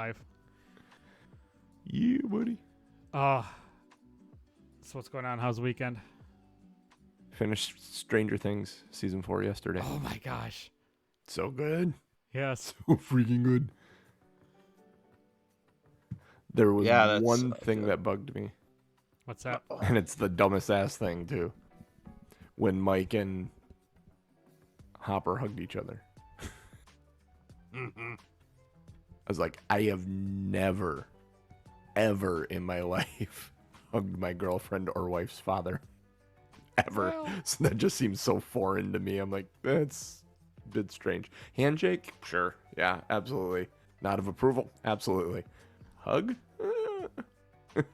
live. Yeah, buddy. So what's going on? How's the weekend? Finished Stranger Things season 4 yesterday. Oh my gosh. So good. Yes. So freaking good. There was one thing that bugged me. What's that? And it's the dumbest ass thing, too. When Mike and Hopper hugged each other. Mm-hmm. I was like, I have never, ever in my life hugged my girlfriend or wife's father. Ever. Well, So that just seems so foreign to me. I'm like, that's a bit strange. Handshake? Sure. Yeah, absolutely. Nod of approval? Absolutely. Hug? I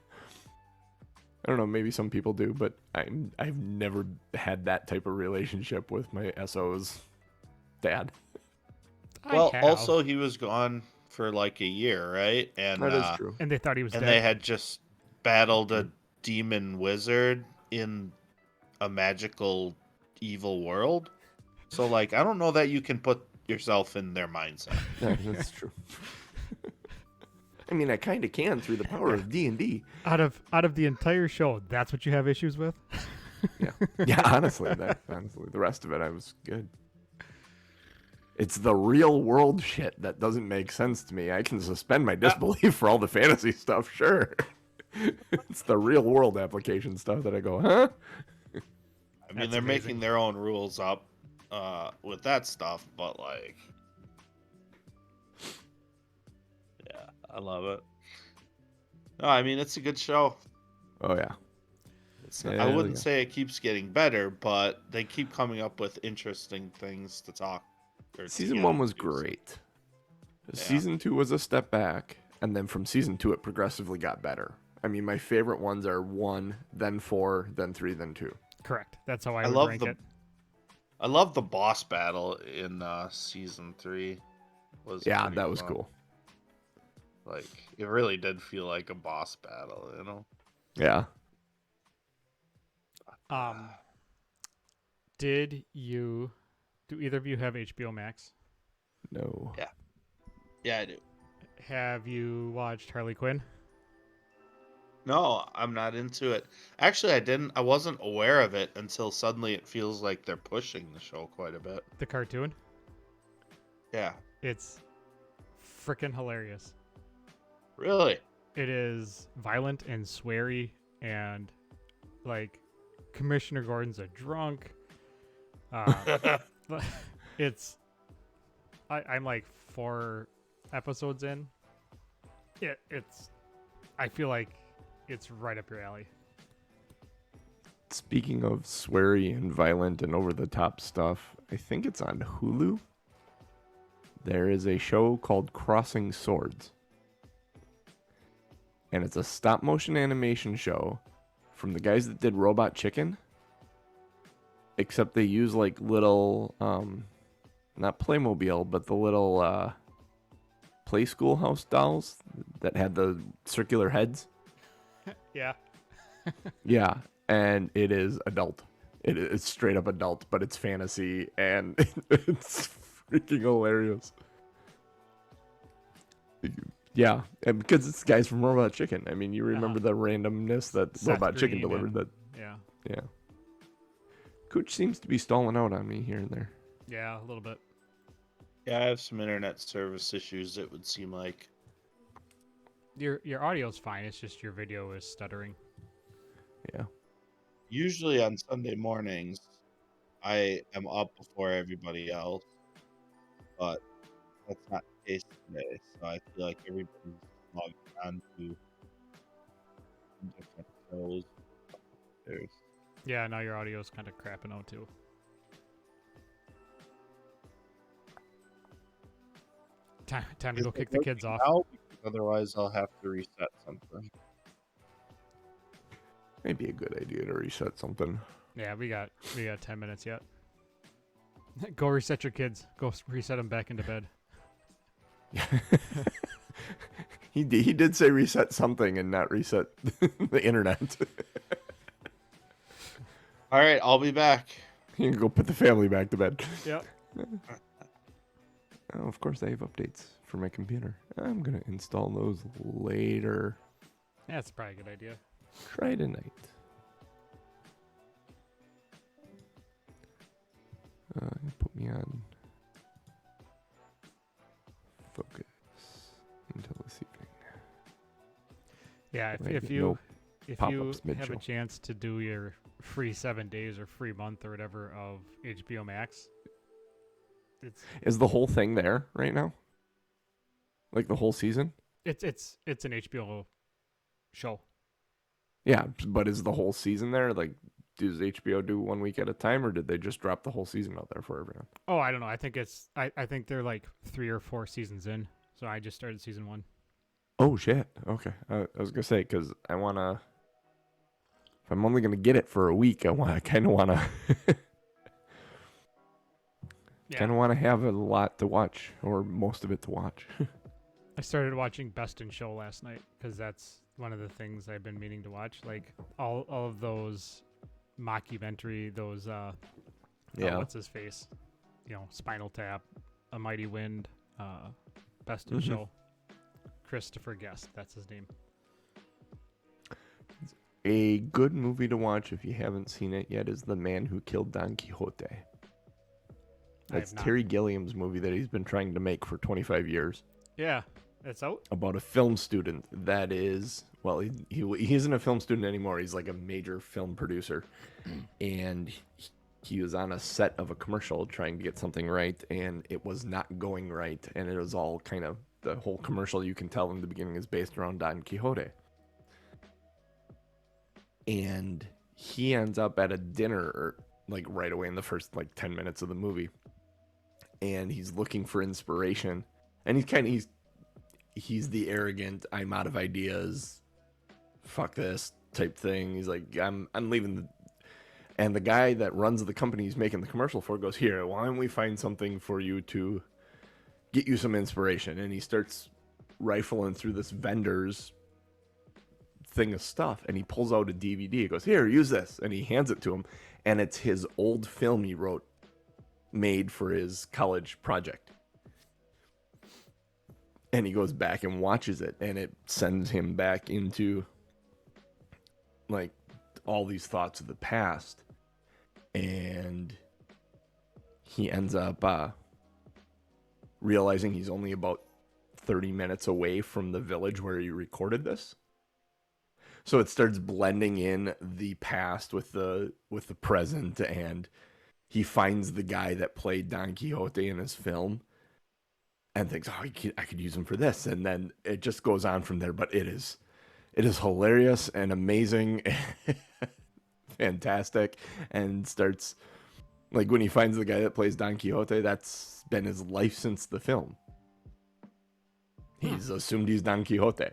don't know, maybe some people do, but I've never had that type of relationship with my SO's dad. Well, also he was gone for like a year, right? And that is true. And they thought he was dead. And they had just battled a demon wizard in a magical evil world. So like I don't know that you can put yourself in their mindset. Yeah, that's true. I mean, I kind of can through the power of D&D. Out of the entire show, that's what you have issues with? Yeah. Honestly, the rest of it, I was good. It's the real world shit that doesn't make sense to me. I can suspend my disbelief for all the fantasy stuff, sure. It's the real world application stuff that I go, huh? I mean, they're making their own rules up with that stuff, but like, yeah, I love it. No, I mean, it's a good show. Oh, yeah. I wouldn't say it keeps getting better, but they keep coming up with interesting things to talk. Season 1 was great. Yeah. Season 2 was a step back, and then from season 2 it progressively got better. I mean, my favorite ones are 1, then 4, then 3, then 2. Correct. That's how I would rank it. I love the boss battle in season 3. That was cool. Like, it really did feel like a boss battle, you know? Yeah. Do either of you have HBO Max? No. Yeah, I do. Have you watched Harley Quinn? No, I'm not into it. Actually, I wasn't aware of it until suddenly it feels like they're pushing the show quite a bit. The cartoon? Yeah. It's freaking hilarious. Really? It is violent and sweary, and like Commissioner Gordon's a drunk. I'm like 4 episodes in. I feel like it's right up your alley. Speaking of sweary and violent and over-the-top stuff, I think it's on Hulu. There is a show called Crossing Swords. And it's a stop-motion animation show from the guys that did Robot Chicken. Except they use like little, not Playmobil, but the little Play Schoolhouse dolls that had the circular heads. Yeah. Yeah, and it is adult. It is straight up adult, but it's fantasy, and it's freaking hilarious. Yeah, and because it's guys from Robot Chicken. I mean, you remember the randomness that Seth Robot Chicken Green delivered. Yeah. Cooch seems to be stalling out on me here and there. Yeah, a little bit. Yeah, I have some internet service issues, it would seem like. Your audio's fine, it's just your video is stuttering. Yeah. Usually on Sunday mornings, I am up before everybody else, but that's not the case today, so I feel like everybody's logged on to different shows. Yeah, now your audio's kind of crapping out too. Time to go kick the kids off. Now, otherwise, I'll have to reset something. Maybe a good idea to reset something. Yeah, we got 10 minutes yet. Go reset your kids. Go reset them back into bed. He did say reset something and not reset the internet. All right, I'll be back. You can go put the family back to bed. Yep. Oh, of course, I have updates for my computer. I'm going to install those later. Yeah, that's probably a good idea. Try tonight. Put me on focus until this evening. Yeah, I if get you no if you pop-ups have a mid-show. chance to do your free 7 days or free month or whatever of HBO Max, it's Is the whole thing there right now? Like the whole season? it's an HBO show. Yeah, but is the whole season there? Like, does HBO do 1 week at a time, or did they just drop the whole season out there for everyone? Oh, I don't know. I think they're like 3 or 4 seasons in. So I just started season 1. Oh, shit. Okay. I was going to say, because I want to... If I'm only going to get it for a week, I kind of want to... Yeah. Kind of want to have a lot to watch, or most of it to watch. I started watching Best in Show last night because that's one of the things I've been meaning to watch. Like all of those mockumentary, those what's his face? Spinal Tap, A Mighty Wind, Best in Show. Christopher Guest, that's his name. A good movie to watch if you haven't seen it yet is The Man Who Killed Don Quixote. That's Terry Gilliam's movie that he's been trying to make for 25 years. Yeah, it's out. About a film student that is, well, he isn't a film student anymore. He's like a major film producer. And he was on a set of a commercial trying to get something right, and it was not going right. And it was all kind of, the whole commercial, you can tell in the beginning, is based around Don Quixote. And he ends up at a dinner, like right away in the first 10 minutes of the movie. And he's looking for inspiration. And he's the arrogant, I'm out of ideas, fuck this type thing. He's like, I'm leaving and the guy that runs the company he's making the commercial for goes, here, why don't we find something for you to get you some inspiration? And he starts rifling through this vendor's thing of stuff, and he pulls out a DVD. He goes, here, use this. And he hands it to him, and it's his old film he wrote, made for his college project. And he goes back and watches it, and it sends him back into all these thoughts of the past. And he ends up realizing he's only about 30 minutes away from the village where he recorded this. So it starts blending in the past with the present, and he finds the guy that played Don Quixote in his film and thinks, oh, I could use him for this. And then it just goes on from there. But it is hilarious and amazing, fantastic, and starts, when he finds the guy that plays Don Quixote, that's been his life since the film. He's assumed he's Don Quixote.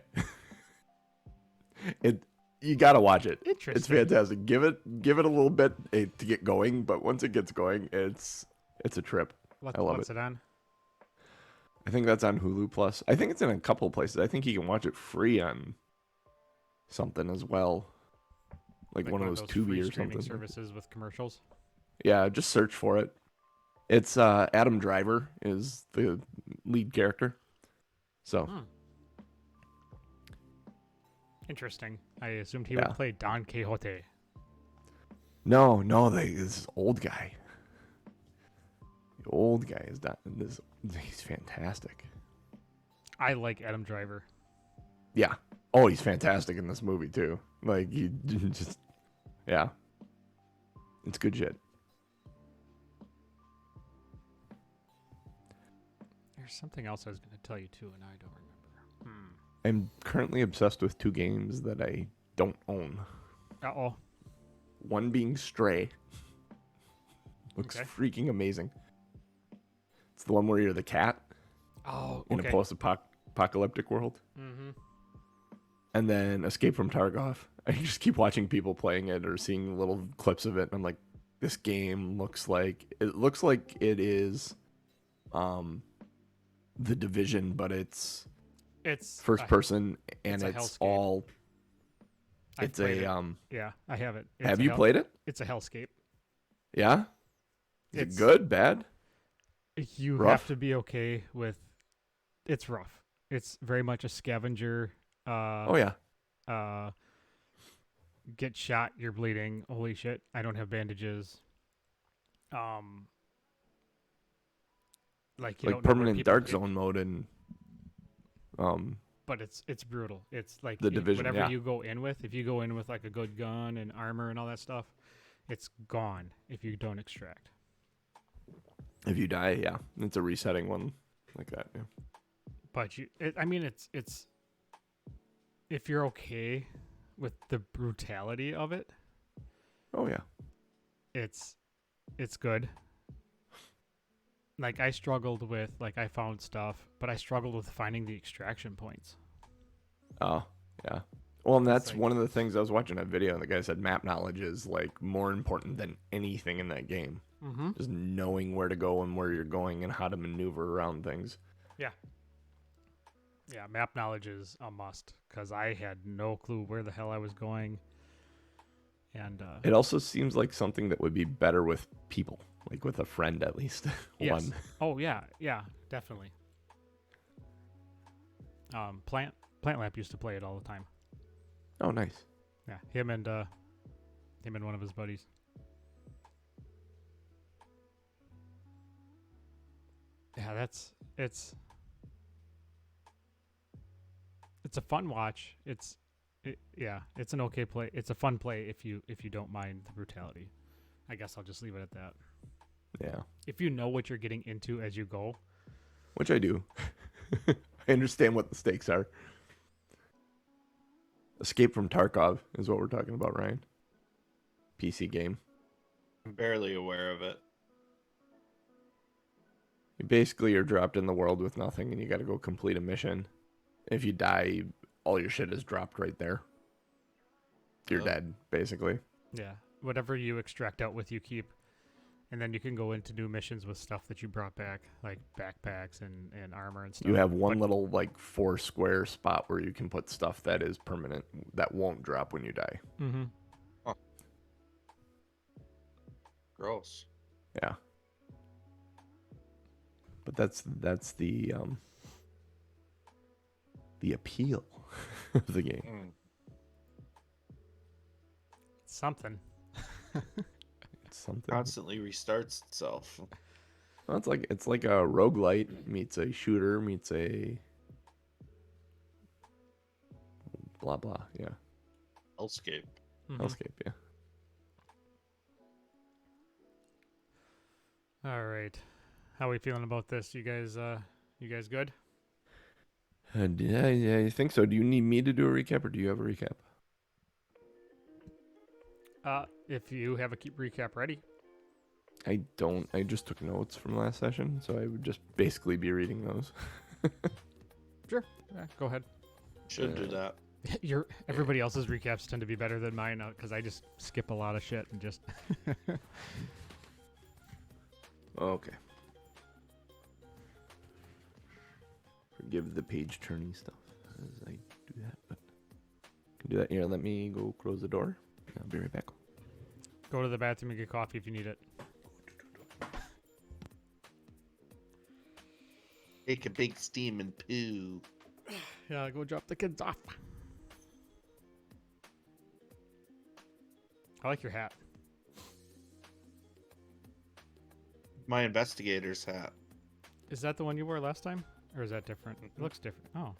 You gotta watch it. Interesting. It's fantastic. Give it a little bit to get going, but once it gets going, it's a trip. I love What's it on? I think that's on Hulu Plus. I think it's in a couple of places. I think you can watch it free on something as well, like one of those Tubi or something. Services with commercials. Yeah, just search for it. It's Adam Driver is the lead character. So. Interesting. I assumed he would play Don Quixote. No, this old guy. The old guy is Don. He's fantastic. I like Adam Driver. Yeah. Oh, he's fantastic in this movie too. He just, yeah. It's good shit. There's something else I was going to tell you too, and I don't remember. I'm currently obsessed with 2 games that I don't own. Uh-oh. One being Stray. Looks freaking amazing. It's the one where you're the cat. Oh, in a post-apocalyptic world. Mm-hmm. And then Escape from Tarkov. I just keep watching people playing it or seeing little clips of it. And I'm like, this game looks like it is The Division, but it's first person, and it's all. It's a Yeah, I have it. Have you played it? It's a hellscape. Yeah. Is it good? Bad? You Rough? have to be okay with. It's rough. It's very much a scavenger. Oh yeah. Get shot, you're bleeding. Holy shit! I don't have bandages. Like you Like don't know where permanent people dark hit, zone mode and but it's brutal. It's like The Division, whatever yeah. you go in with. If you go in with like a good gun and armor and all that stuff, it's gone if you don't extract. if you die, yeah, it's a resetting one like that. Yeah. But I mean, it's if you're okay with the brutality of it, Oh yeah. it's good. Like I struggled with I found stuff, but I struggled with finding the extraction points. Oh yeah. Well, and that's like- one of the things I was watching that video, and the guy said map knowledge is like more important than anything in that game. Mm-hmm. Just knowing where to go and where you're going and how to maneuver around things. Yeah, map knowledge is a must because I had no clue where the hell I was going. And It also seems like something that would be better with people, like with a friend at least. yes. One. Oh yeah, definitely. Plant Lamp used to play it all the time. Oh, nice. Yeah, him and one of his buddies. Yeah, it's a fun watch. It's an okay play. It's a fun play if you don't mind the brutality. I guess I'll just leave it at that. Yeah. If you know what you're getting into as you go. Which I do. I understand what the stakes are. Escape from Tarkov is what we're talking about, Ryan. PC game. I'm barely aware of it. You basically are dropped in the world with nothing and you got to go complete a mission. If you die, all your shit is dropped right there. You're dead, basically. Yeah, whatever you extract out with, you keep. And then you can go into new missions with stuff that you brought back, like backpacks and armor and stuff. You have one little, like, 4 square spot where you can put stuff that is permanent, that won't drop when you die. Mm-hmm. Huh. Gross. Yeah. But that's the appeal of the game. Something. It's something. Constantly restarts itself. Well, it's like a roguelite meets a shooter meets a blah blah. Yeah. Hellscape. Mm-hmm. Hellscape. Yeah. All right. How are we feeling about this? You guys good? Yeah, I think so. Do you need me to do a recap, or do you have a recap? If you have a recap ready. I don't. I just took notes from last session, so I would just basically be reading those. Sure. Yeah, go ahead. Should do that. Everybody else's recaps tend to be better than mine because I just skip a lot of shit and just. Okay. Forgive the page turning stuff as I do that, but can do that here. Let me go close the door. I'll be right back. Go to the bathroom and get coffee if you need it. Take a big steam and poo. Yeah, go drop the kids off. I like your hat. My investigator's hat. Is that the one you wore last time? Or is that different? It looks different. Oh.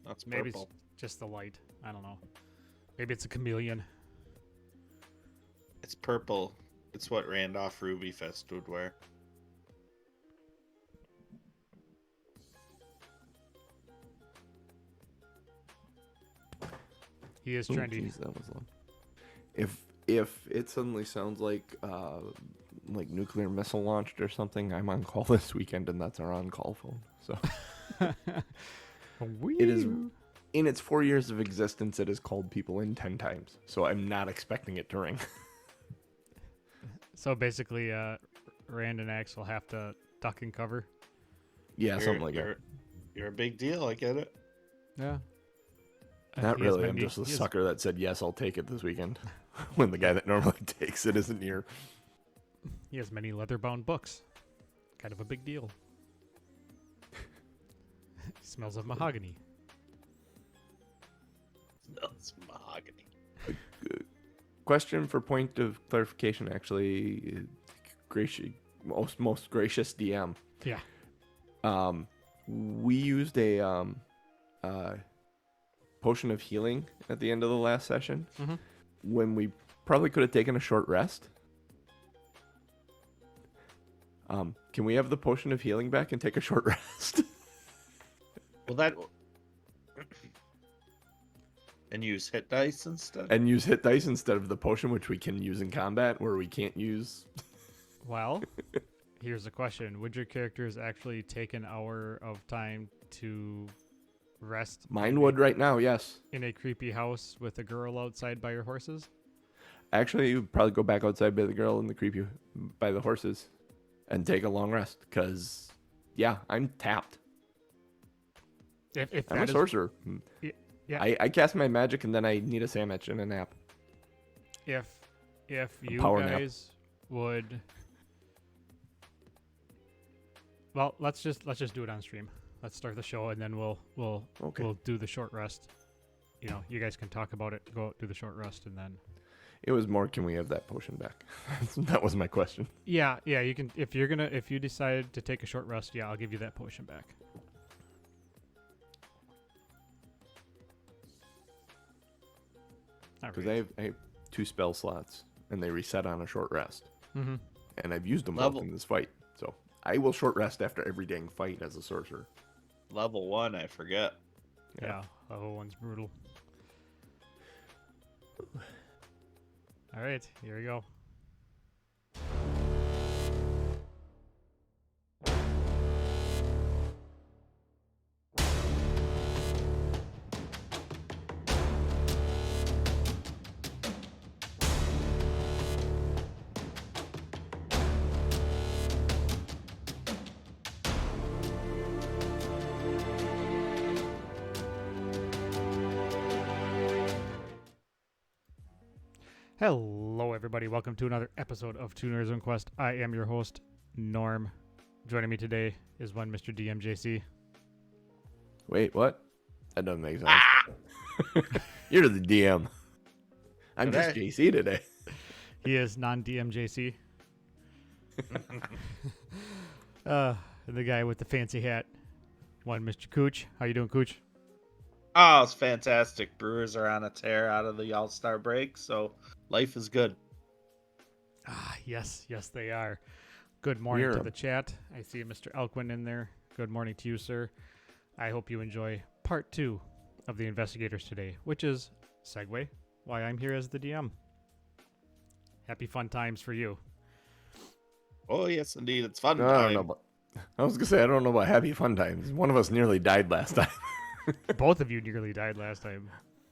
That's Maybe purple. it's just the light. I don't know. Maybe it's a chameleon. It's purple. It's what Randolph Ruby Fest would wear. He is Oh, trendy. geez, that was long. If it suddenly sounds like nuclear missile launched or something, I'm on call this weekend, and that's our on-call phone. So it is in its 4 years of existence. It has called people in 10 times, so I'm not expecting it to ring. So basically, Rand and Axe will have to duck and cover. Yeah, something like that. You're a big deal. I get it. Yeah. Not really. I'm just a sucker that said yes, I'll take it this weekend. When the guy that normally takes it isn't here. He has many leather-bound books. kind of a big deal. Smells of mahogany. Smells mahogany. Question for point of clarification, actually. Most gracious DM. Yeah. We used a potion of healing at the end of the last session when we probably could have taken a short rest. Can we have the potion of healing back and take a short rest? Well, that... And use hit dice instead? And use hit dice instead of the potion, which we can use in combat, where we can't use... Well, here's a question. Would your characters actually take an hour of time to rest? Mine would right now, yes. In a creepy house with a girl outside by your horses? Actually, you would probably go back outside by the girl and by the horses and take a long rest, because, yeah, I'm tapped. If I'm a sorcerer. Yeah. I cast my magic and then I need a sandwich and a nap. If you power guys would, well, let's just do it on stream. Let's start the show and then we'll do the short rest. You know, you guys can talk about it. Go do the short rest and then. It was more, can we have that potion back? That was my question. Yeah, you can. If you decide to take a short rest, yeah, I'll give you that potion back. Because I have 2 spell slots, and they reset on a short rest. Mm-hmm. And I've used them both in this fight. So I will short rest after every dang fight as a sorcerer. Level 1, I forget. Yeah, level 1's brutal. All right, here we go. Hello, everybody. Welcome to another episode of Two Nerds on Quest. I am your host, Norm. Joining me today is one Mr. DMJC. Wait, what? That doesn't make sense. You're the DM. I'm just JC today. He is non-DMJC. The guy with the fancy hat, one Mr. Cooch. How you doing, Cooch? Oh, it's fantastic. Brewers are on a tear out of the All-Star break, so life is good. Yes, they are. Good morning to the chat. I see Mr. Elquin in there. Good morning to you, sir. I hope you enjoy part 2 of the investigators today, which is, segue, why I'm here as the DM. Happy fun times for you. Oh, yes, indeed. It's fun I don't know I was going to say, I don't know about happy fun times. One of us nearly died last time. Both of you nearly died last time.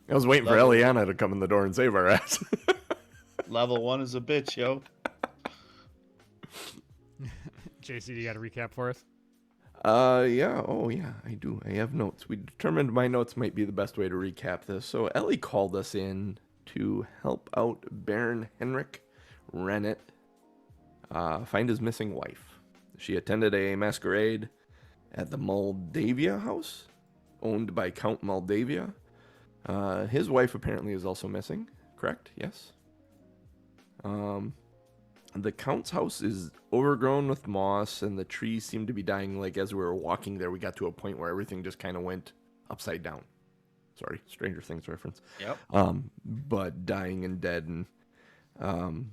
I was waiting for Eliana to come in the door and save our ass. Level 1 is a bitch, yo. JC, do you got a recap for us? Yeah. Oh, yeah, I do. I have notes. We determined my notes might be the best way to recap this. So Ellie called us in to help out Baron Henrik Rennet find his missing wife. She attended a masquerade at the Moldavia house, owned by Count Moldavia. His wife apparently is also missing, correct? Yes. The Count's house is overgrown with moss, and the trees seem to be dying. Like, as we were walking there, we got to a point where everything just kind of went upside down. Sorry, Stranger Things reference. Yep. But dying and dead, and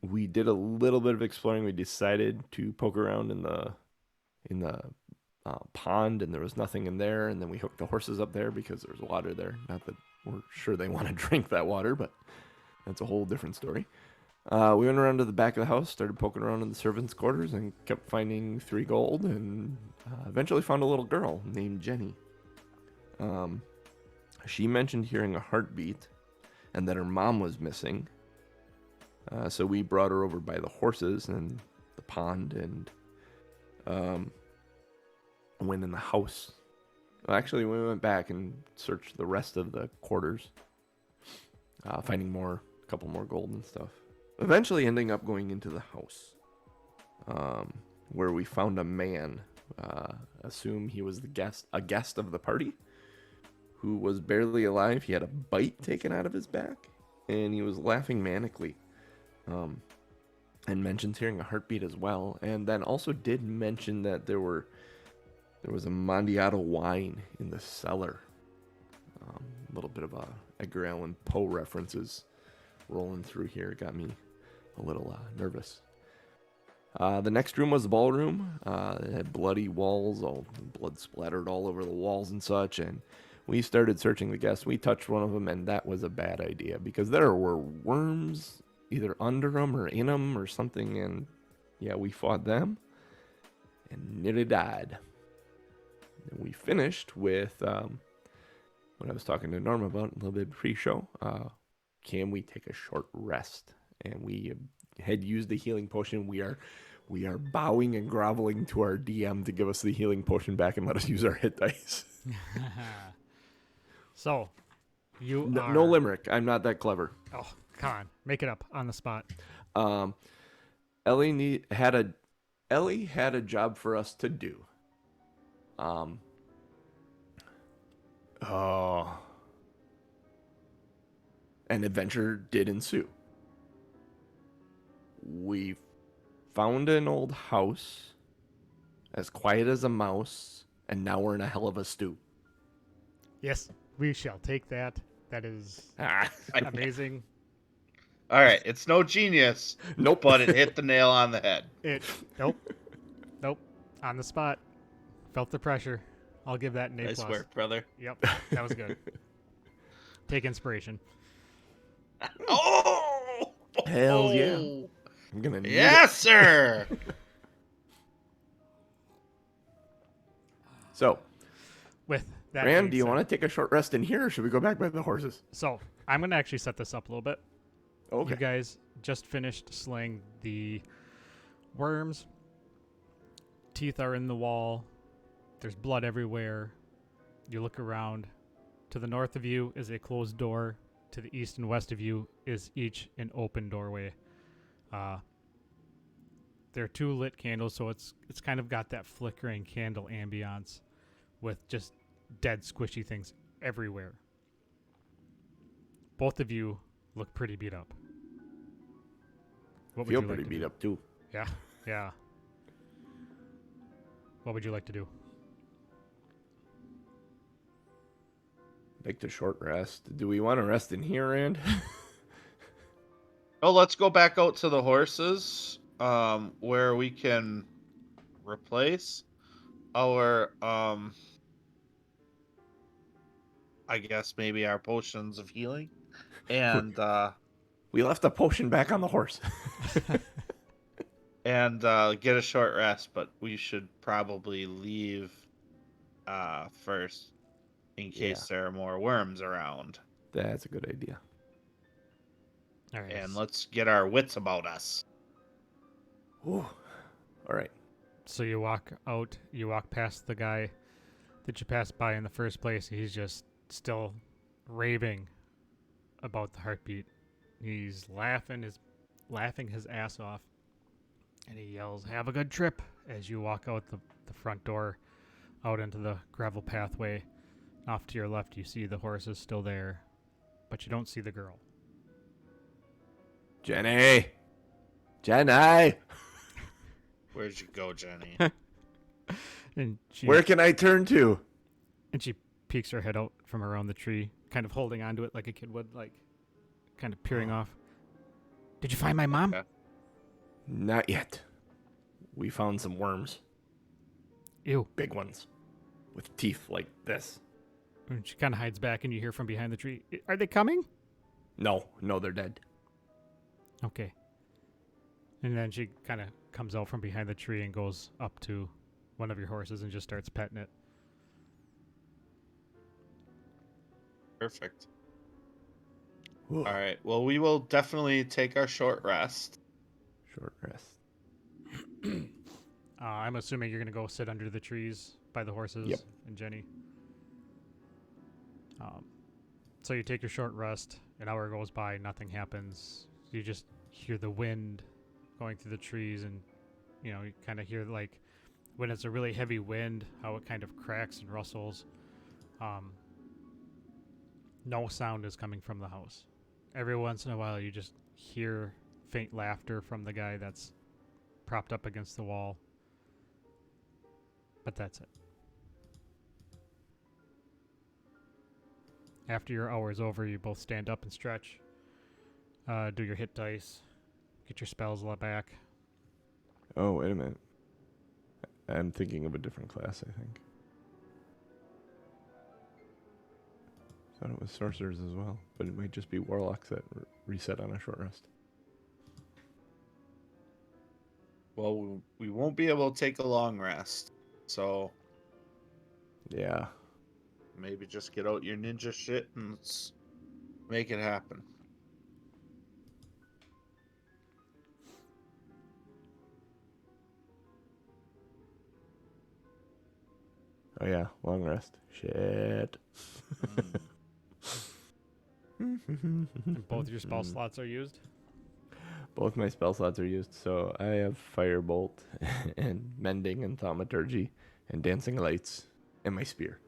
we did a little bit of exploring. We decided to poke around in the pond, and there was nothing in there, and then we hooked the horses up there because there's water there. Not that we're sure they want to drink that water, but that's a whole different story. We went around to the back of the house, started poking around in the servants' quarters, and kept finding 3 gold, and eventually found a little girl named Jenny. She mentioned hearing a heartbeat and that her mom was missing. So we brought her over by the horses and the pond and went in the house. Well, actually, we went back and searched the rest of the quarters, finding a couple more gold and stuff. Eventually ending up going into the house. where we found a man, assume he was a guest of the party, who was barely alive. He had a bite taken out of his back, and he was laughing manically. And mentions hearing a heartbeat as well, and then also did mention that there was a Mondiato wine in the cellar. A little bit of Edgar Allan Poe references rolling through here. It got me a little nervous. The next room was the ballroom. It had bloody walls, all blood splattered all over the walls and such, and we started searching the guests. We touched one of them, and that was a bad idea because there were worms either under them or in them or something, and yeah, we fought them and nearly died. And we finished with what I was talking to Norm about a little bit pre-show. Can we take a short rest? And we had used the healing potion. We are bowing and groveling to our DM to give us the healing potion back and let us use our hit dice. So, you are... No limerick. I'm not that clever. Oh, come on. Make it up on the spot. Ellie had a job for us to do. An adventure did ensue. We found an old house, as quiet as a mouse, and now we're in a hell of a stew. Yes, we shall take that. That is amazing. All right, it's no genius. Nope. But it hit the nail on the head. Nope. On the spot. Felt the pressure. I'll give that an A+. Nice work, brother. Yep, that was good. Take inspiration. Oh! Hell yeah. I'm gonna need Yes, it. sir! So, with that, Rand, do you want to take a short rest in here, or should we go back by the horses? So, I'm going to actually set this up a little bit. Okay. You guys just finished slaying the worms. Teeth are in the wall. There's blood everywhere. You look around. To the north of you is a closed door. To the east and west of you is each an open doorway. There are 2 lit candles, so it's kind of got that flickering candle ambiance with just dead squishy things everywhere. Both of you look pretty beat up. What would Feel you like pretty to beat do? up too. Yeah. What would you like to do? Like the short rest. Do we want to rest in here, Rand? Oh, let's go back out to the horses, where we can replace our, I guess maybe our potions of healing, and We left the potion back on the horse. and get a short rest. But we should probably leave first, in case there are more worms around. That's a good idea. All right. And let's get our wits about us. Ooh. All right. So you walk out, you walk past the guy that you passed by in the first place. He's just still raving about the heartbeat. He's laughing his ass off. And he yells, "Have a good trip," as you walk out the front door out into the gravel pathway. Off to your left, you see the horses still there, but you don't see the girl. Jenny! Where'd you go, Jenny? And Where can I turn to? And she peeks her head out from around the tree, kind of holding onto it like a kid would, like kind of peering off. "Did you find my mom?" Okay. Not yet. We found some worms. Ew. Big ones. With teeth like this. And she kind of hides back, and you hear from behind the tree, "Are they coming?" No, they're dead. Okay. And then she kind of comes out from behind the tree and goes up to one of your horses and just starts petting it. Perfect. Ooh. All right. Well, we will definitely take our short rest. Short rest. I'm assuming you're going to go sit under the trees by the horses. Yep. And Jenny. So you take your short rest. An hour goes by, nothing happens. You just hear the wind going through the trees, and You know, you kind of hear like when it's a really heavy wind, how it kind of cracks and rustles. No sound is coming from the house. Every once in a while, you just hear faint laughter from the guy that's propped up against the wall. But that's it. After your hour is over, you both stand up and stretch. Do your hit dice. Get your spells back. Oh, wait a minute. I'm thinking of a different class, I think. Thought it was sorcerers as well, but it might just be warlocks that reset on a short rest. Well, we won't be able to take a long rest, so Yeah. maybe just get out your ninja shit and let's make it happen. Oh yeah, long rest. Shit. And both your spell slots are used? Both my spell slots are used, so I have Firebolt and Mending and Thaumaturgy and Dancing Lights and my Spear.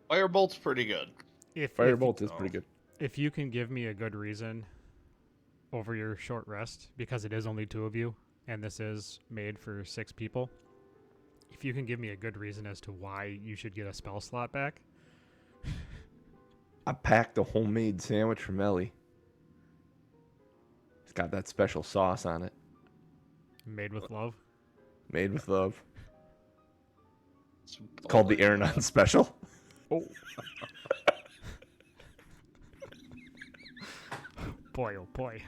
Firebolt's pretty good. Firebolt is pretty good. If you can give me a good reason over your short rest, because it is only 2 of you, and this is made for 6 people, if you can give me a good reason as to why you should get a spell slot back. I packed a homemade sandwich from Ellie. It's got that special sauce on it. Made with love. Made with love. It's called the Aranon Special. Oh. Boy, oh boy.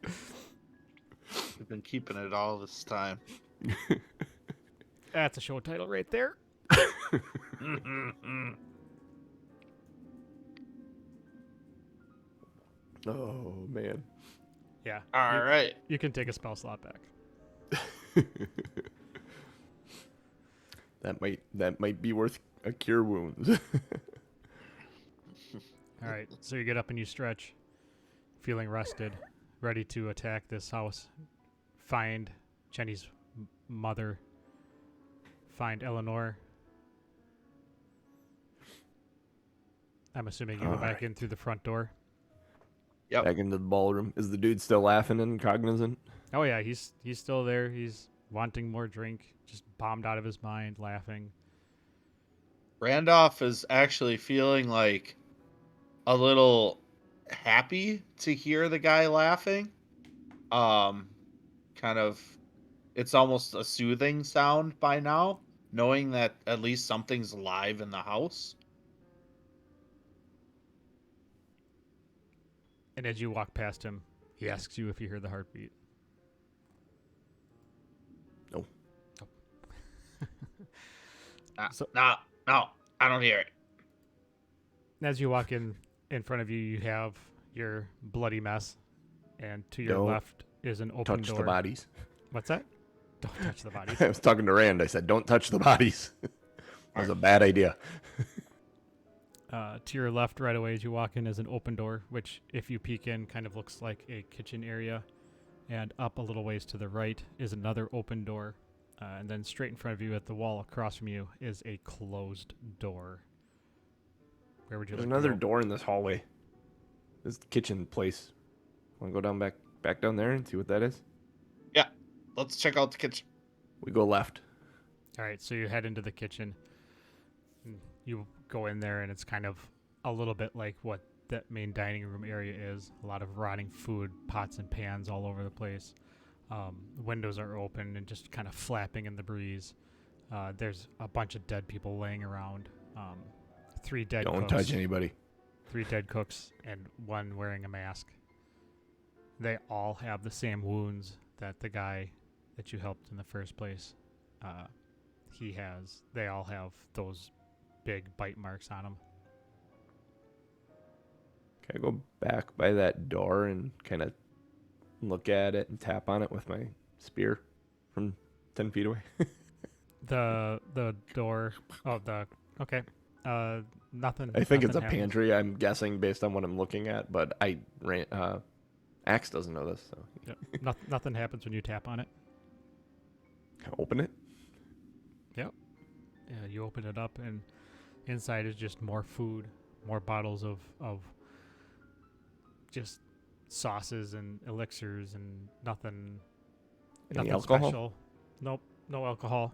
We've been keeping it all this time. That's a show title right there. Oh, man. Yeah. All right. You can take a spell slot back. That might be worth a cure wounds. All right. So you get up and you stretch, feeling rested, ready to attack this house, find Jenny's mother, find Elenore. I'm assuming you go back in through the front door. Yep. Back into the ballroom. Is the dude still laughing and cognizant? Oh yeah, he's still there. He's wanting more drink, just bombed out of his mind, laughing. Randolph is actually feeling like a little happy to hear the guy laughing. Kind of, it's almost a soothing sound by now, knowing that at least something's alive in the house. And as you walk past him, he asks you if you hear the heartbeat. No. No, I don't hear it. As you walk in front of you, you have your bloody mess, and to your left is an open door. Touch the bodies. What's that? Don't touch the bodies. I was talking to Rand. I said, don't touch the bodies. That was a bad idea. To your left right away as you walk in is an open door, which if you peek in kind of looks like a kitchen area. And up a little ways to the right is another open door. And then straight in front of you at the wall across from you is a closed door. Where would you There's like another to go? door in this hallway. This kitchen place. Want to go down back down there and see what that is? Yeah, let's check out the kitchen. We go left. All right, so you head into the kitchen. You go in there, and it's kind of a little bit like what that main dining room area is. A lot of rotting food, pots and pans all over the place. Windows are open and just kind of flapping in the breeze. There's a bunch of dead people laying around. 3 dead cooks. Don't touch anybody. 3 dead cooks and 1 wearing a mask. They all have the same wounds that the guy that you helped in the first place he has. They all have those big bite marks on them. Can I go back by that door and kind of look at it and tap on it with my spear from 10 feet away? The door. Oh, okay. Nothing. I think nothing it's a happens. pantry, I'm guessing, based on what I'm looking at, but Axe doesn't know this. So. Yep. Nothing happens when you tap on it. Open it. Yep. Yeah, you open it up, and inside is just more food, more bottles of just sauces and elixirs and nothing Any nothing alcohol? special. Nope, no alcohol.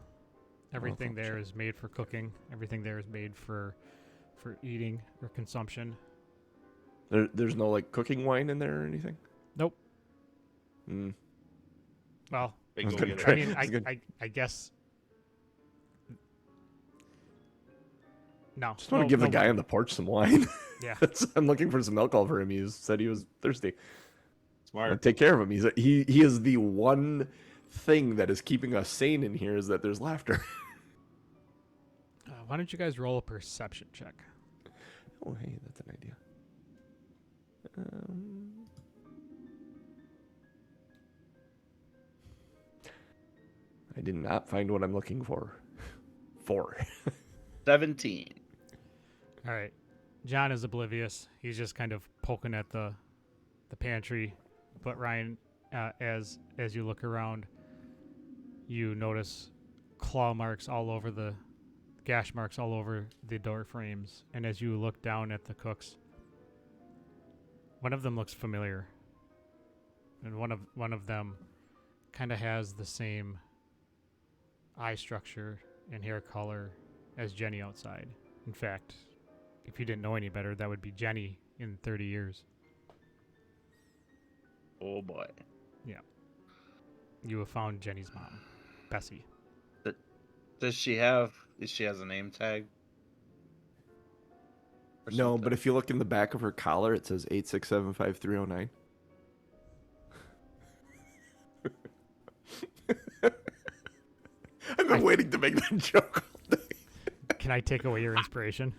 Everything Oh, there shit. is made for cooking. Everything there is made for eating or consumption. There's no like cooking wine in there or anything. Nope. Mm. Well, Big I was go gonna getter. try- I mean, I was gonna- I guess. No. Just want to no, give no the guy wine. on the porch some wine. Yeah. I'm looking for some alcohol for him. He said he was thirsty. I'll Smart. take care of him. He is the one thing that is keeping us sane in here is that there's laughter. Why don't you guys roll a perception check? Oh, hey, that's an idea. I did not find what I'm looking for. 4. 17. All right. John is oblivious. He's just kind of poking at the pantry. But Ryan, as you look around, you notice claw marks all over gash marks all over the door frames. And as you look down at the cooks, one of them looks familiar. And one of them kind of has the same eye structure and hair color as Jenny outside. In fact, if you didn't know any better, that would be Jenny in 30 years. Oh boy. You have found Jenny's mom, Bessie. Does she has a name tag? Or No, something? but if you look in the back of her collar, it says 8675309. I've been waiting to make that joke all day. Can I take away your inspiration?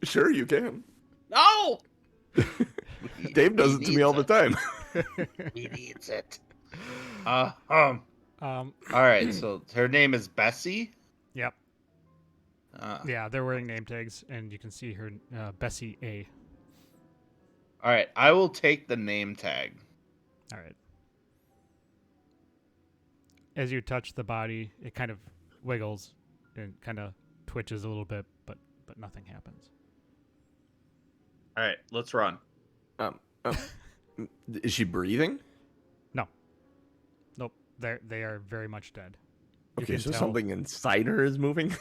Sure, you can. No! Dave does it to me all the time. He needs it. All right, so her name is Bessie. Yep. Uh, Yeah, they're wearing name tags, and you can see her, Bessie A. All right, I will take the name tag. All right. As you touch the body, it kind of wiggles and kind of twitches a little bit, but nothing happens. All right, let's run. Is she breathing? Nope. They are very much dead. You Okay, can so tell something inside her is moving.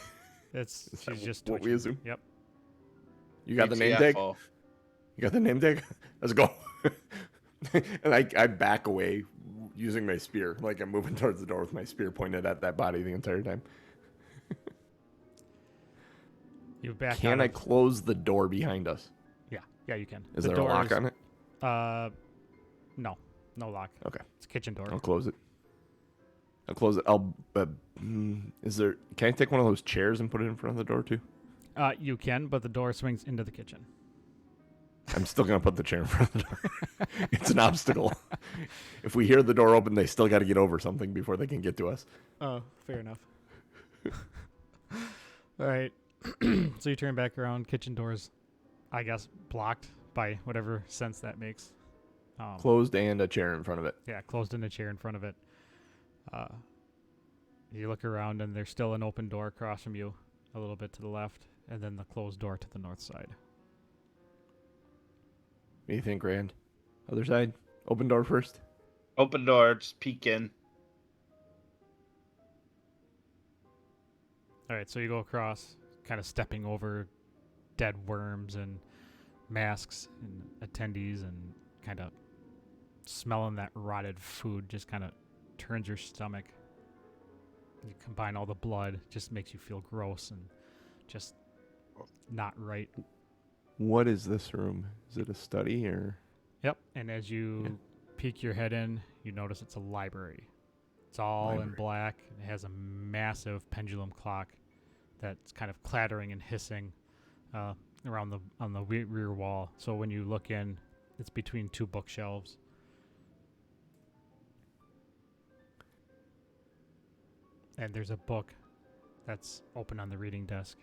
Is that she's just what we twitching. assume? Yep. You got the name tag? ATFO. You got the name tag? Let's go. And I back away using my spear. Like I'm moving towards the door with my spear pointed at that body the entire time. You back. Can out I of- close the door behind us? Yeah, you can. Is The there a door lock is- on it? No lock. Okay. It's a kitchen door. I'll close it. Is there? Can I take one of those chairs and put it in front of the door too? You can, but the door swings into the kitchen. I'm still gonna put the chair in front of the door. It's an obstacle. If we hear the door open, they still got to get over something before they can get to us. Oh, fair enough. All right. So you turn back around. Kitchen doors, I guess, blocked by whatever sense that makes. Closed and a chair in front of it. Yeah, closed in a chair in front of it. You look around, and there's still an open door across from you, a little bit to the left, and then the closed door to the north side. What do you think, Rand? Other side? Open door first? Open door, just peek in. All right, so you go across, kind of stepping over dead worms and masks and attendees, and kind of smelling that rotted food just kind of turns your stomach. You combine all the blood, just makes you feel gross and just not right. What is this room? Is it a study or? Yep, and as you peek your head in, you notice it's a library. It's all in Library. black. It has a massive pendulum clock that's kind of clattering and hissing around on the rear wall. So when you look in, it's between two bookshelves. And there's a book that's open on the reading desk.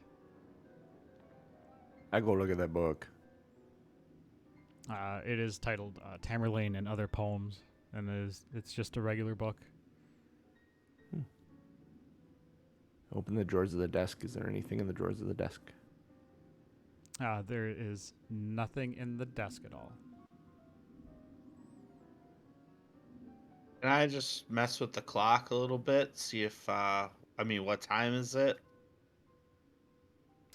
I go look at that book. It is titled Tamerlane and Other Poems, and it's just a regular book. Open the drawers of the desk. Is there anything in the drawers of the desk? There is nothing in the desk at all. Can I just mess with the clock a little bit? See if, what time is it?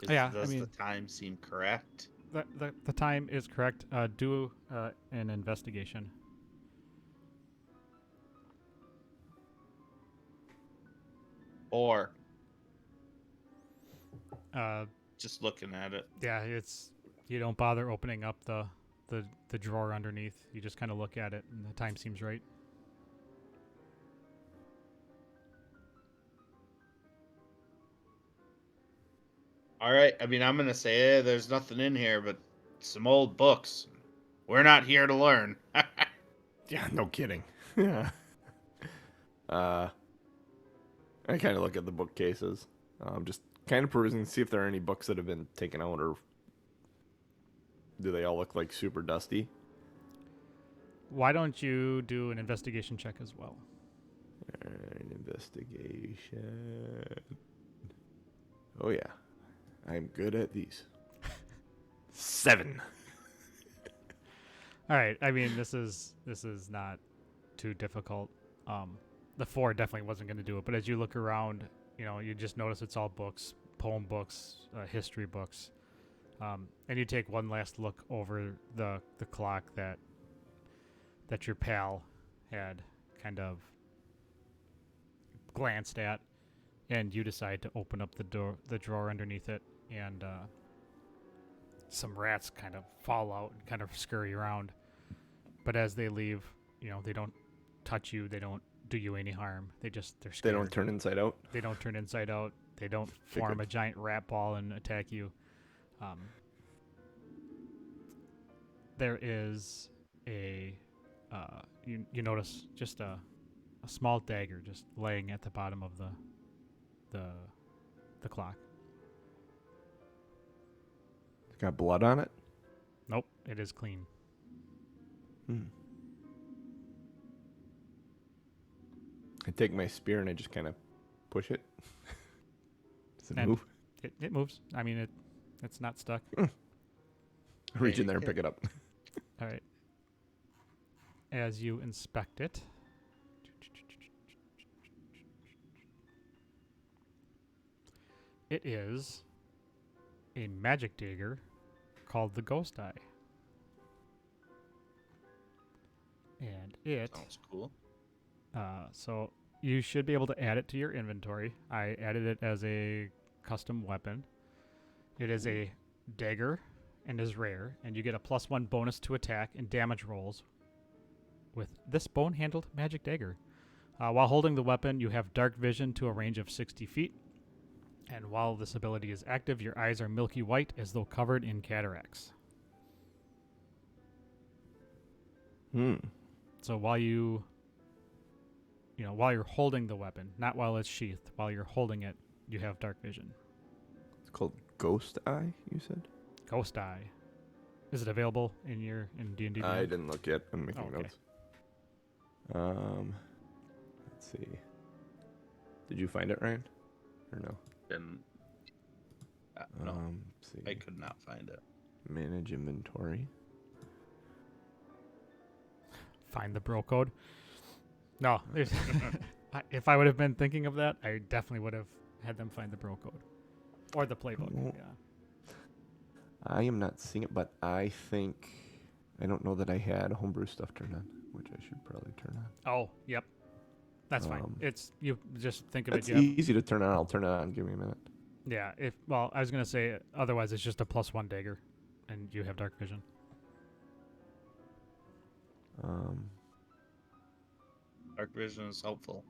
Does the time seem correct? The time is correct. Do an investigation. Or Uh, just looking at it. yeah, you don't bother opening up the drawer underneath. You just kind of look at it, and the time seems right. All right. I'm going to say there's nothing in here but some old books. We're not here to learn. Yeah, no kidding. Yeah. I kind of look at the bookcases. Just kind of perusing to see if there are any books that have been taken out, or do they all look like super dusty? Why don't you do an investigation check as well? Alright, investigation. Oh yeah, I'm good at these. 7. All right. This is not too difficult. The 4 definitely wasn't going to do it, but as you look around, you just notice it's all books, poem books, history books, and you take one last look over the clock that your pal had kind of glanced at, and you decide to open up the drawer underneath it, and some rats kind of fall out and kind of scurry around. But as they leave, they don't touch you. They don't do you any harm. They're scared. They don't turn inside out? They don't turn inside out. They don't form a giant rat ball and attack you. There is you notice just a small dagger just laying at the bottom of the clock. It's got blood on it? Nope, it is clean. I take my spear and I just kind of push it. Does it move? It moves. It's not stuck. Reach in there and pick it up. All right. As you inspect it, it is a magic dagger called the Ghost Eye. And it sounds cool. So you should be able to add it to your inventory. I added it as a custom weapon. It is a dagger and is rare, and you get a +1 bonus to attack and damage rolls with this bone-handled magic dagger. While holding the weapon, you have dark vision to a range of 60 feet, and while this ability is active, your eyes are milky white as though covered in cataracts. So while you're holding the weapon, not while it's sheathed, while you're holding it, you have dark vision. It's called Ghost Eye, you said? Ghost Eye. Is it available in D&D? I didn't look yet. I'm making notes. Let's see. Did you find it, Ryan? Or no? No. Let's see. I could not find it. Manage inventory. Find the bro code. No, if I would have been thinking of that, I definitely would have had them find the bro code or the playbook. Yeah. I am not seeing it, but I don't know that I had homebrew stuff turned on, which I should probably turn on. Oh, yep. That's fine. You just think of it's it. It's easy to turn on. I'll turn it on. Give me a minute. Yeah. I was gonna say otherwise it's just a +1 dagger, and you have dark vision. Dark vision is helpful.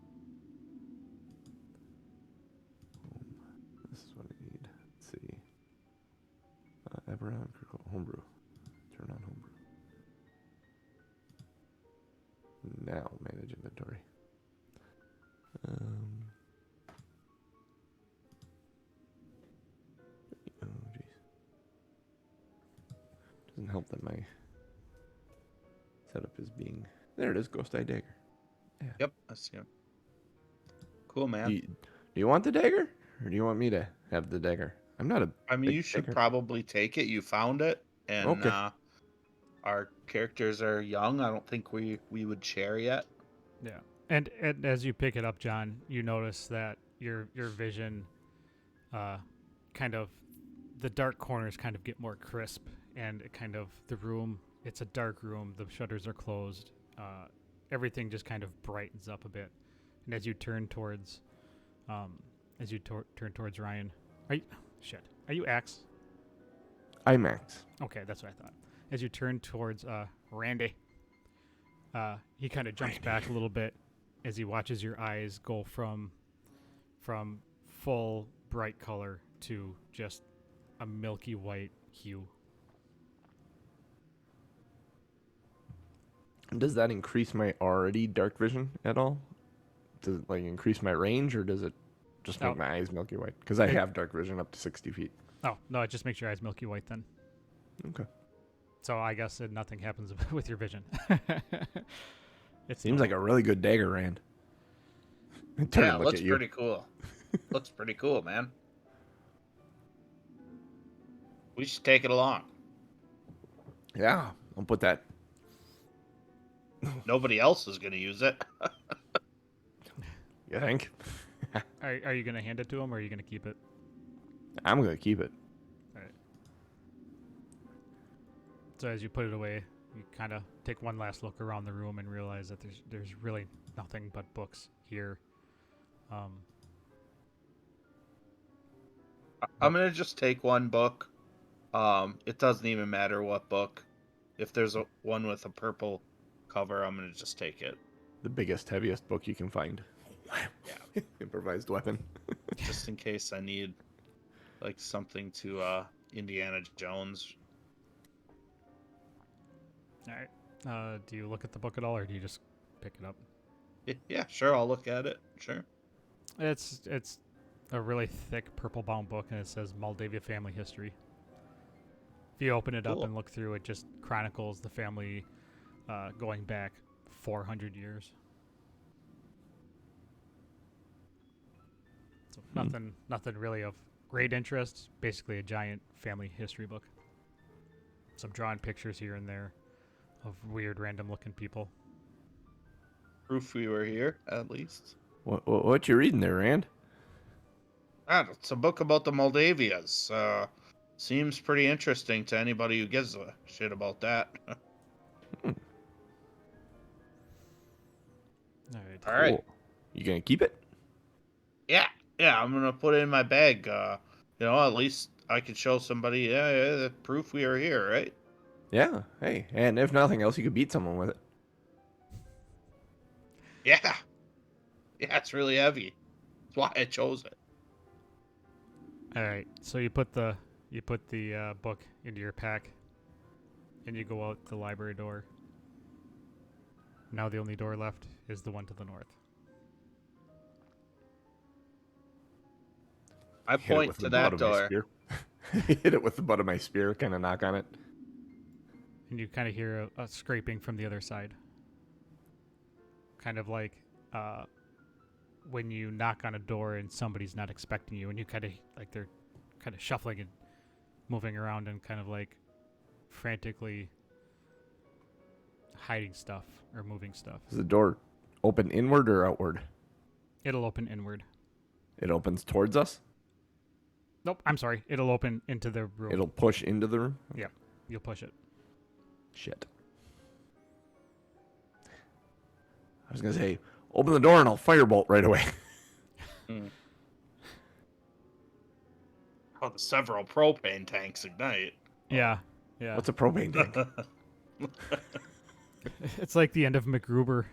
This is what I need. Let's see. Everon, homebrew. Turn on homebrew. Now manage inventory. Oh jeez. Doesn't help that my setup is being. There it is, Ghost Eye Dagger. Yeah. Yep, I see it. Cool, man. Do you want the dagger, or do you want me to have the dagger? I'm not a. I mean, big you should dagger. probably take it. You found it, and Okay. our characters are young. I don't think we would share yet. Yeah. And as you pick it up, John, you notice that your vision, kind of, the dark corners kind of get more crisp, and it kind of the room. It's a dark room. The shutters are closed. Everything just kind of brightens up a bit. And as you turn towards, turn towards Ryan, are you Axe? I'm Max. Okay, that's what I thought. As you turn towards Randy, he kind of jumps back a little bit as he watches your eyes go from full bright color to just a milky white hue. Does that increase my already dark vision at all? Does it like increase my range, or does it just make my eyes milky white? Because I have dark vision up to 60 feet. Oh no, it just makes your eyes milky white then. Okay. So I guess nothing happens with your vision. It seems like a really good dagger, Rand. Yeah, it looks pretty cool. Looks pretty cool, man. We should take it along. Yeah, I'll put that. Nobody else is going to use it. You think? Are you going to hand it to him, or are you going to keep it? I'm going to keep it. All right. So as you put it away, you kind of take one last look around the room and realize that there's really nothing but books here. I'm going to just take one book. It doesn't even matter what book. If there's one with a purple cover, I'm going to just take it. The biggest, heaviest book you can find. Yeah. Improvised weapon. Just in case I need like something to Indiana Jones. All right. Do you look at the book at all, or do you just pick it up? Yeah, sure. I'll look at it. Sure. It's a really thick purple bound book, and it says Moldavia family history. If you open it up and look through, it just chronicles the family going back 400 years. So nothing really of great interest. Basically a giant family history book. Some drawn pictures here and there of weird random looking people. Proof we were here, at least. What you reading there, Rand? It's a book about the Moldavias. Seems pretty interesting to anybody who gives a shit about that. All right. Cool. You gonna keep it? Yeah, I'm gonna put it in my bag. At least I could show somebody, the proof we are here, right? Yeah. Hey, and if nothing else, you could beat someone with it. Yeah, it's really heavy. That's why I chose it. All right, so you put the book into your pack, and you go out the library door. Now the only door left is the one to the north. I point to that door. Hit it with the butt of my spear, kind of knock on it. And you kind of hear a scraping from the other side. Kind of like when you knock on a door and somebody's not expecting you, and you kind of like they're kind of shuffling and moving around and kind of like frantically hiding stuff or moving stuff. Is the door open inward or outward? It'll open inward. It opens towards us? Nope, I'm sorry. It'll open into the room. It'll push into the room? Yeah, you'll push it. Shit. I was going to say, open the door and I'll firebolt right away. Oh, the several propane tanks ignite. Yeah. What's a propane tank? It's like the end of MacGruber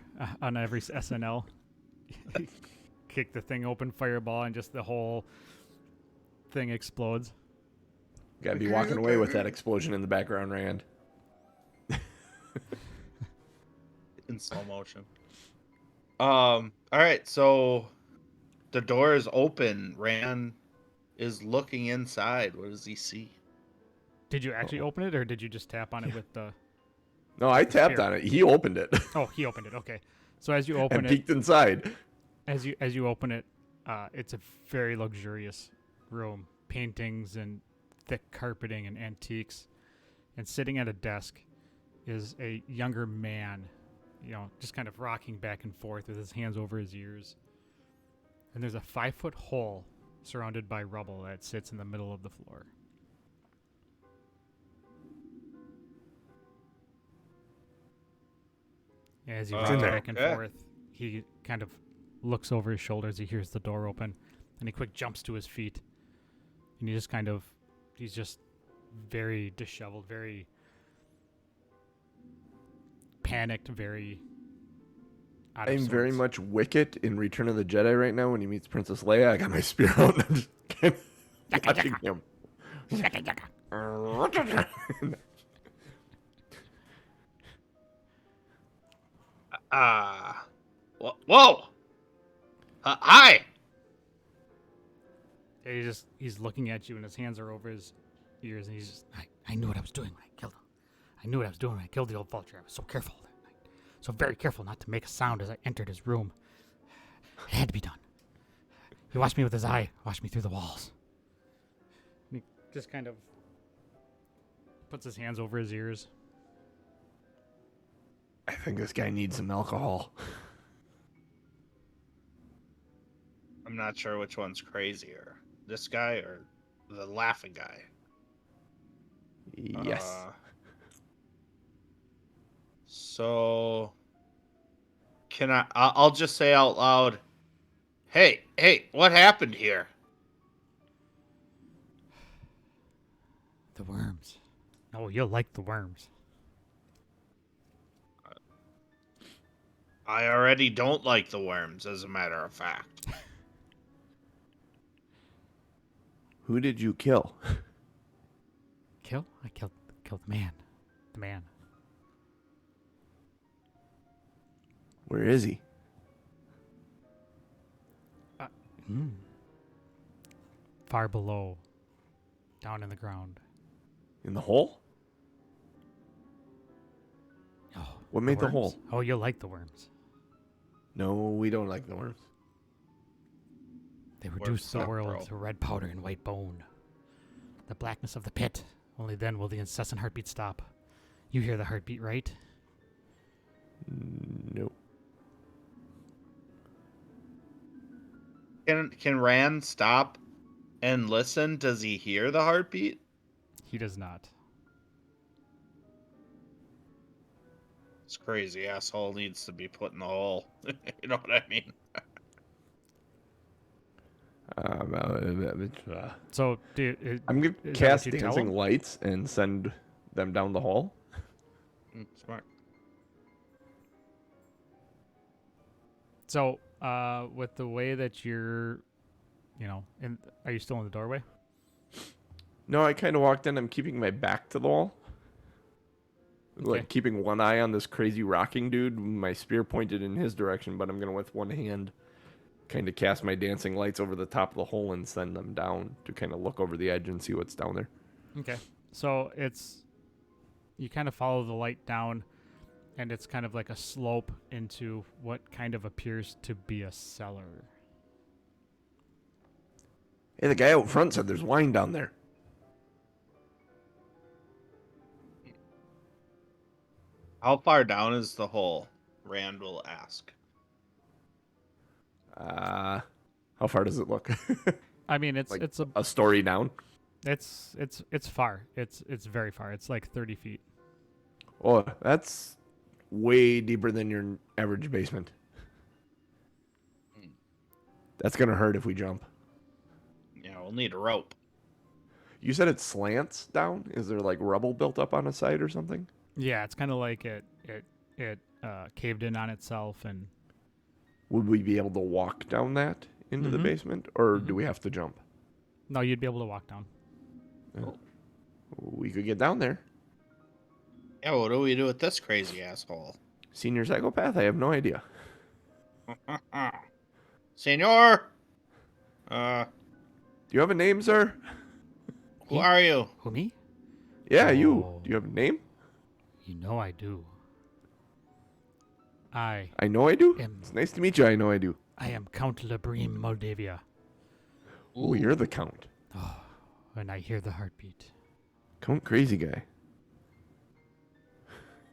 on every SNL. Kick the thing open, fireball, and just the whole thing explodes. Gotta be walking away with that explosion in the background, Rand. In slow motion. All right, so the door is open. Rand is looking inside. What does he see? Did you actually open it, or did you just tap on it with the... No, I tapped on it. He opened it. Oh, he opened it. Okay. So as you open and peeked inside. As you open it, It's a very luxurious room. Paintings and thick carpeting and antiques. And sitting at a desk is a younger man, just kind of rocking back and forth with his hands over his ears. And there's a 5-foot hole surrounded by rubble that sits in the middle of the floor. As he rocks back and forth, he kind of looks over his shoulder as he hears the door open, and he quick jumps to his feet. And he's just very disheveled, very panicked, very out of I'm sorts. very much Wicket in Return of the Jedi right now when he meets Princess Leia. I got my spear out and I'm just watching him. Whoa! Hi! He's looking at you, and his hands are over his ears, and he's just, I knew what I was doing when I killed him. I knew what I was doing when I killed the old vulture. I was so careful that night. So very careful not to make a sound as I entered his room. It had to be done. He watched me with his eye, watched me through the walls. And he just kind of puts his hands over his ears. I think this guy needs some alcohol. I'm not sure which one's crazier. This guy or the laughing guy? Yes. So I'll just say out loud, Hey, what happened here? The worms. Oh, you'll like the worms. I already don't like the worms, as a matter of fact. Who did you kill? Kill? I killed the man. The man. Where is he? Far below. Down in the ground. In the hole? Oh, What made the hole? Oh, you'll like the worms. No, we don't like the worms. They reduce the world to red powder and white bone. The blackness of the pit. Only then will the incessant heartbeat stop. You hear the heartbeat, right? Nope. Can Rand stop and listen? Does he hear the heartbeat? He does not. This crazy asshole needs to be put in the hole. You know what I mean? So, I'm going to cast dancing lights and send them down the hall. Smart. So, with the way that you're, are you still in the doorway? No, I kind of walked in. I'm keeping my back to the wall. Okay. Like keeping one eye on this crazy rocking dude. My spear pointed in his direction, but I'm going to, with one hand, kind of cast my dancing lights over the top of the hole and send them down to kind of look over the edge and see what's down there. Okay. So you kind of follow the light down, and it's kind of like a slope into what kind of appears to be a cellar. Hey, the guy out front said there's wine down there. How far down is the hole? Rand will ask. How far does it look? I mean, it's a story down. It's far. It's very far. It's like 30 feet. Oh, that's way deeper than your average basement. That's gonna hurt if we jump. Yeah, we'll need a rope. You said it slants down? Is there like rubble built up on a side or something? Yeah, it's kind of like it caved in on itself, and would we be able to walk down that into the basement, or do we have to jump? No, you'd be able to walk down. Oh. We could get down there. Yeah, what do we do with this crazy asshole? Senior psychopath? I have no idea. Senor! Do you have a name, sir? Who are you? Who, me? Yeah, you. Do you have a name? You know I do. I know I do? am It's nice to meet you. I know I do. I am Count Labrim Moldavia. Oh, you're the Count. Oh, and I hear the heartbeat. Count Crazy Guy.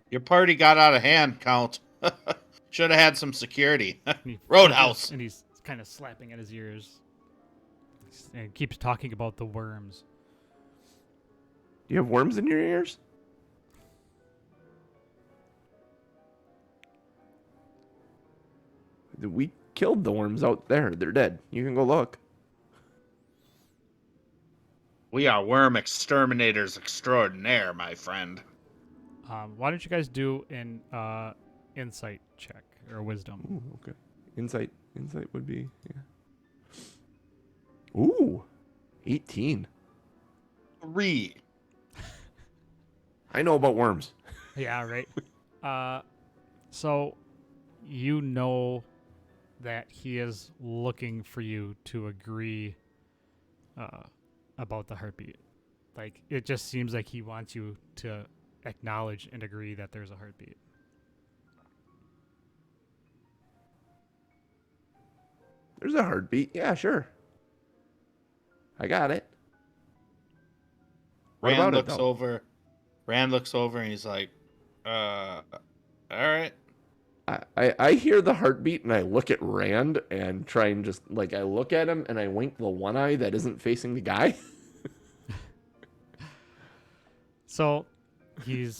Your party got out of hand, Count. Should have had some security. He Roadhouse. and he's kind of slapping at his ears. And keeps talking about the worms. Do you have worms in your ears? We killed the worms out there. They're dead. You can go look. We are worm exterminators extraordinaire, my friend. Why don't you guys do an insight check or wisdom? Ooh, okay. Insight would be, yeah. Ooh, 18. 3. I know about worms. Yeah, right. So you know that he is looking for you to agree about the heartbeat. Like, it just seems like he wants you to acknowledge and agree that there's a heartbeat. There's a heartbeat. Yeah, sure. I got it. What Rand about looks it, though? over. Rand looks over and he's like, all right. I hear the heartbeat and I look at Rand and try and just, like, I look at him and I wink the one eye that isn't facing the guy. So you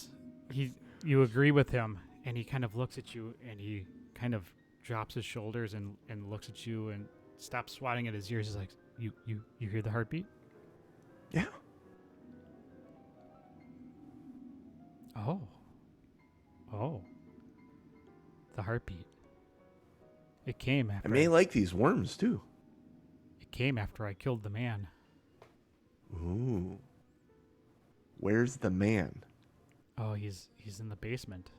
agree with him, and he kind of looks at you, and he kind of drops his shoulders and looks at you and stops swatting at his ears. He's like, you hear the heartbeat? Yeah. Oh. The heartbeat. It came after I may like these worms, too. It came after I killed the man. Ooh. Where's the man? Oh, he's in the basement.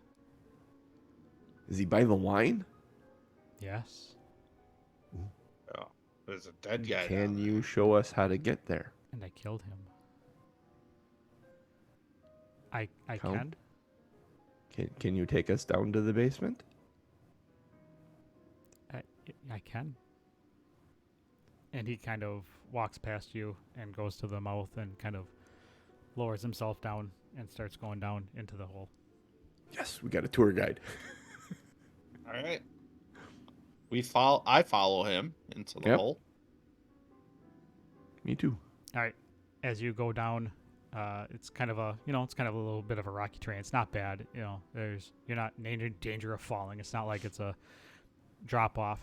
Is he by the wine? Yes. Oh, there's a dead guy. Can you show us how to get there? And I killed him. I Count? can. Can you take us down to the basement? I can. And he kind of walks past you and goes to the mouth and kind of lowers himself down and starts going down into the hole. Yes, we got a tour guide. All right. I follow him into the hole. Me too. All right. As you go down, it's kind of a little bit of a rocky terrain. It's not bad. You're not in danger of falling. It's not like it's a drop off.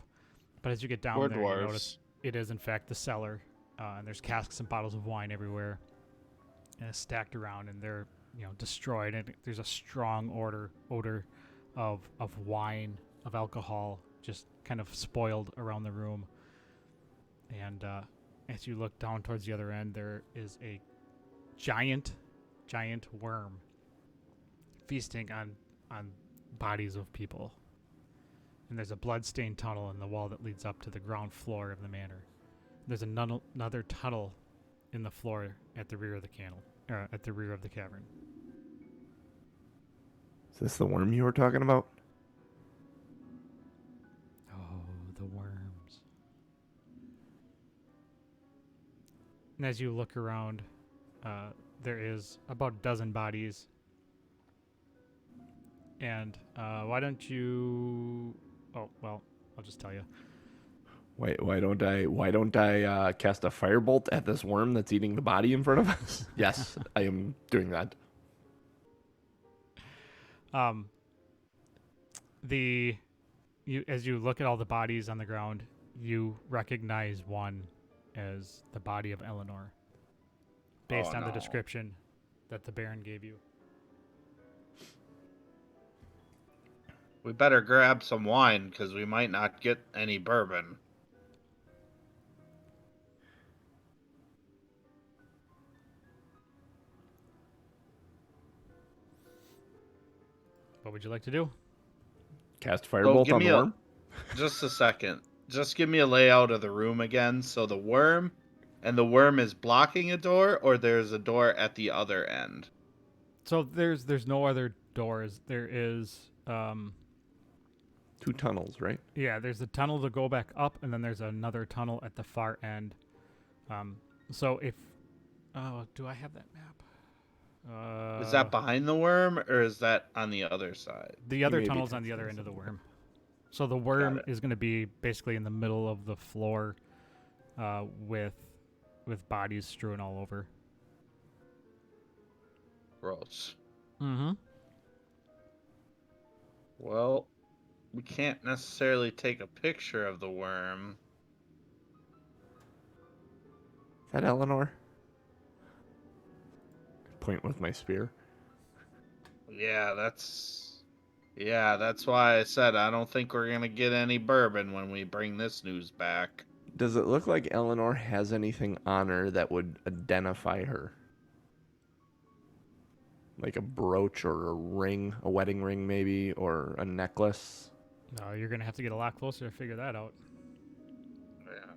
But as you get down there, you notice it is in fact the cellar, and there's casks and bottles of wine everywhere, and it's stacked around, and they're destroyed. And there's a strong odor of wine, of alcohol, just kind of spoiled around the room. And as you look down towards the other end, there is a giant worm feasting on bodies of people. And there's a blood-stained tunnel in the wall that leads up to the ground floor of the manor. There's another tunnel in the floor at the rear of the cavern. Is this the worm you were talking about? Oh, the worms. And as you look around, there is about a dozen bodies. And why don't you... Oh, well, I'll just tell you. Why don't I cast a firebolt at this worm that's eating the body in front of us? Yes, I am doing that. As you look at all the bodies on the ground, you recognize one as the body of Elenore, based on the description that the Baron gave you. We better grab some wine because we might not get any bourbon. What would you like to do? Cast firebolt on the worm? Just a second. Just give me a layout of the room again. So the worm is blocking a door, or there's a door at the other end? So there's no other doors. There is 2 tunnels, right? Yeah, there's a tunnel to go back up, and then there's another tunnel at the far end. So if... Oh, do I have that map? Is that behind the worm, or is that on the other side? The other tunnel's on the other end of the worm. So the worm is going to be basically in the middle of the floor with bodies strewn all over. Gross. Mm-hmm. Well, we can't necessarily take a picture of the worm. Is that Elenore? Point with my spear. Yeah, that's why I said I don't think we're gonna get any bourbon when we bring this news back. Does it look like Elenore has anything on her that would identify her? Like a brooch or a ring, a wedding ring maybe, or a necklace? No, you're going to have to get a lot closer to figure that out. Yeah.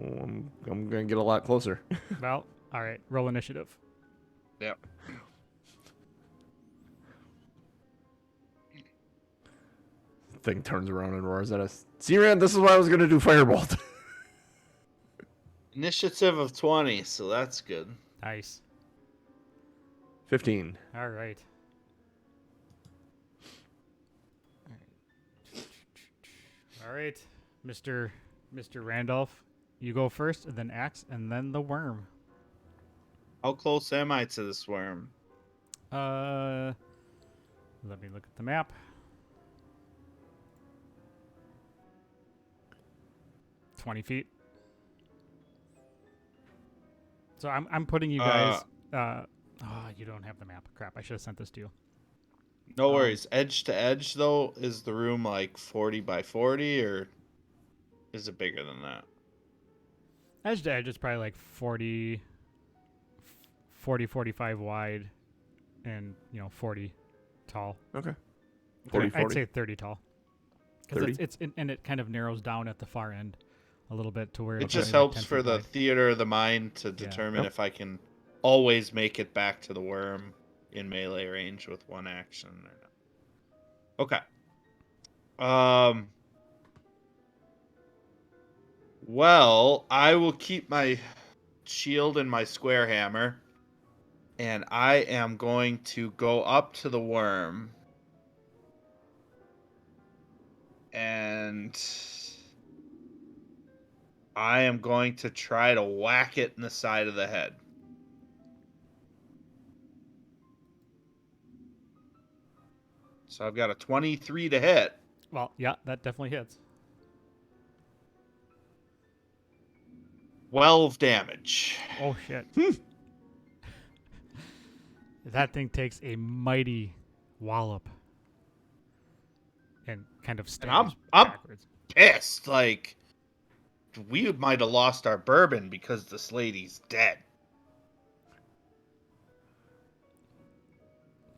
Oh, I'm going to get a lot closer. Well, all right. Roll initiative. Yep. Thing turns around and roars at us. Siran, this is why I was going to do Firebolt. Initiative of 20, so that's good. Nice. 15. All right. All right, Mr. Randolph, you go first, and then Axe, and then the worm. How close am I to this worm? Let me look at the map. 20 feet. So I'm putting you guys. You don't have the map. Crap! I should have sent this to you. No worries. Edge to edge, though, is the room like 40 by 40, or is it bigger than that? Edge to edge is probably like 40, 45 wide, and 40 tall. Okay. 40. I'd say 30 tall. 30? Because it kind of narrows down at the far end a little bit to where It it's just only like helps 10 for feet the wide. theater of the mind to determine Yep. if I can always make it back to the worm in melee range with one action or not. Okay. Well, I will keep my shield and my square hammer, and I am going to go up to the worm and I am going to try to whack it in the side of the head. So I've got a 23 to hit. Well, yeah, that definitely hits. 12 damage. Oh, shit. That thing takes a mighty wallop and kind of stabs I'm backwards. pissed. Like, we might have lost our bourbon because this lady's dead.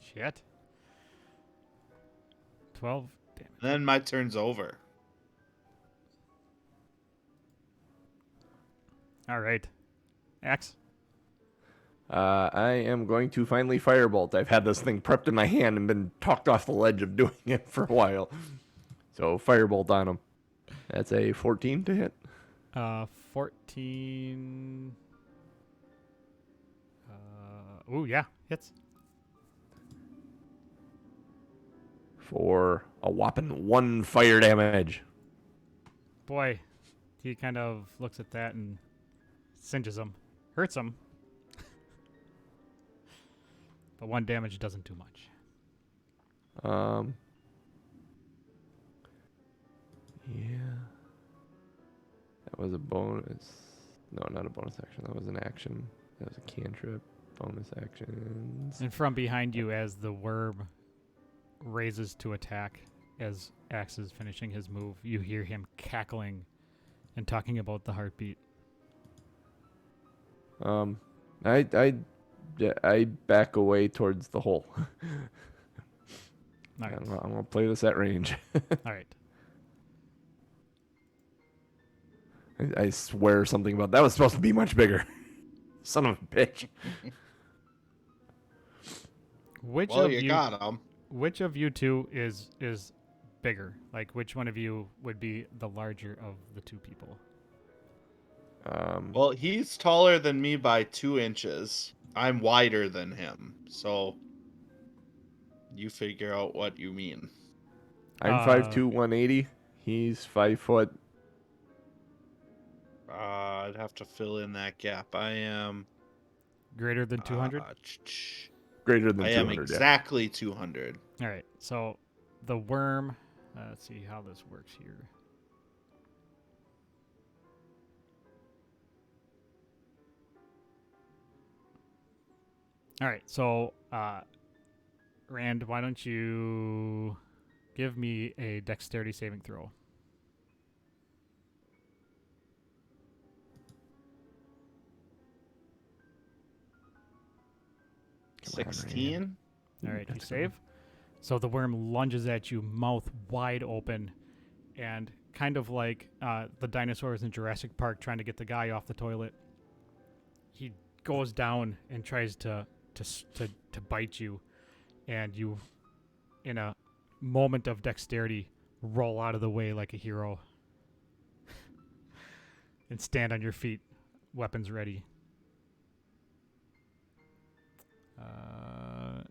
Shit. 12 damage. Then my turn's over. All right. Axe. I am going to finally Firebolt. I've had this thing prepped in my hand and been talked off the ledge of doing it for a while. So Firebolt on him. That's a 14 to hit. 14. Ooh, yeah, hits. For a whopping 1 fire damage. Boy, he kind of looks at that and singes him. Hurts him. But 1 damage doesn't do much. Yeah. That was a bonus. No, not a bonus action. That was an action. That was a cantrip. Bonus actions. And from behind you, as the worm raises to attack, as Axe is finishing his move, you hear him cackling and talking about the heartbeat. I back away towards the hole. All right. I'm gonna play this at range. All right. I swear something about that was supposed to be much bigger. Son of a bitch. Which Well, of you got him. Which of you two is bigger? Like, which one of you would be the larger of the two people? Well, he's taller than me by 2 inches. I'm wider than him. So you figure out what you mean. I'm 5'2", 180. He's 5 foot. I'd have to fill in that gap. I am Greater than 200? Greater than I 200, am exactly 200. All right. So the worm, let's see how this works here. All right. So, Rand, why don't you give me a dexterity saving throw? Come on, Rand. 16. All right, you That's save. So the worm lunges at you, mouth wide open, and kind of like the dinosaurs in Jurassic Park trying to get the guy off the toilet. He goes down and tries to bite you, and you, in a moment of dexterity, roll out of the way like a hero and stand on your feet, weapons ready.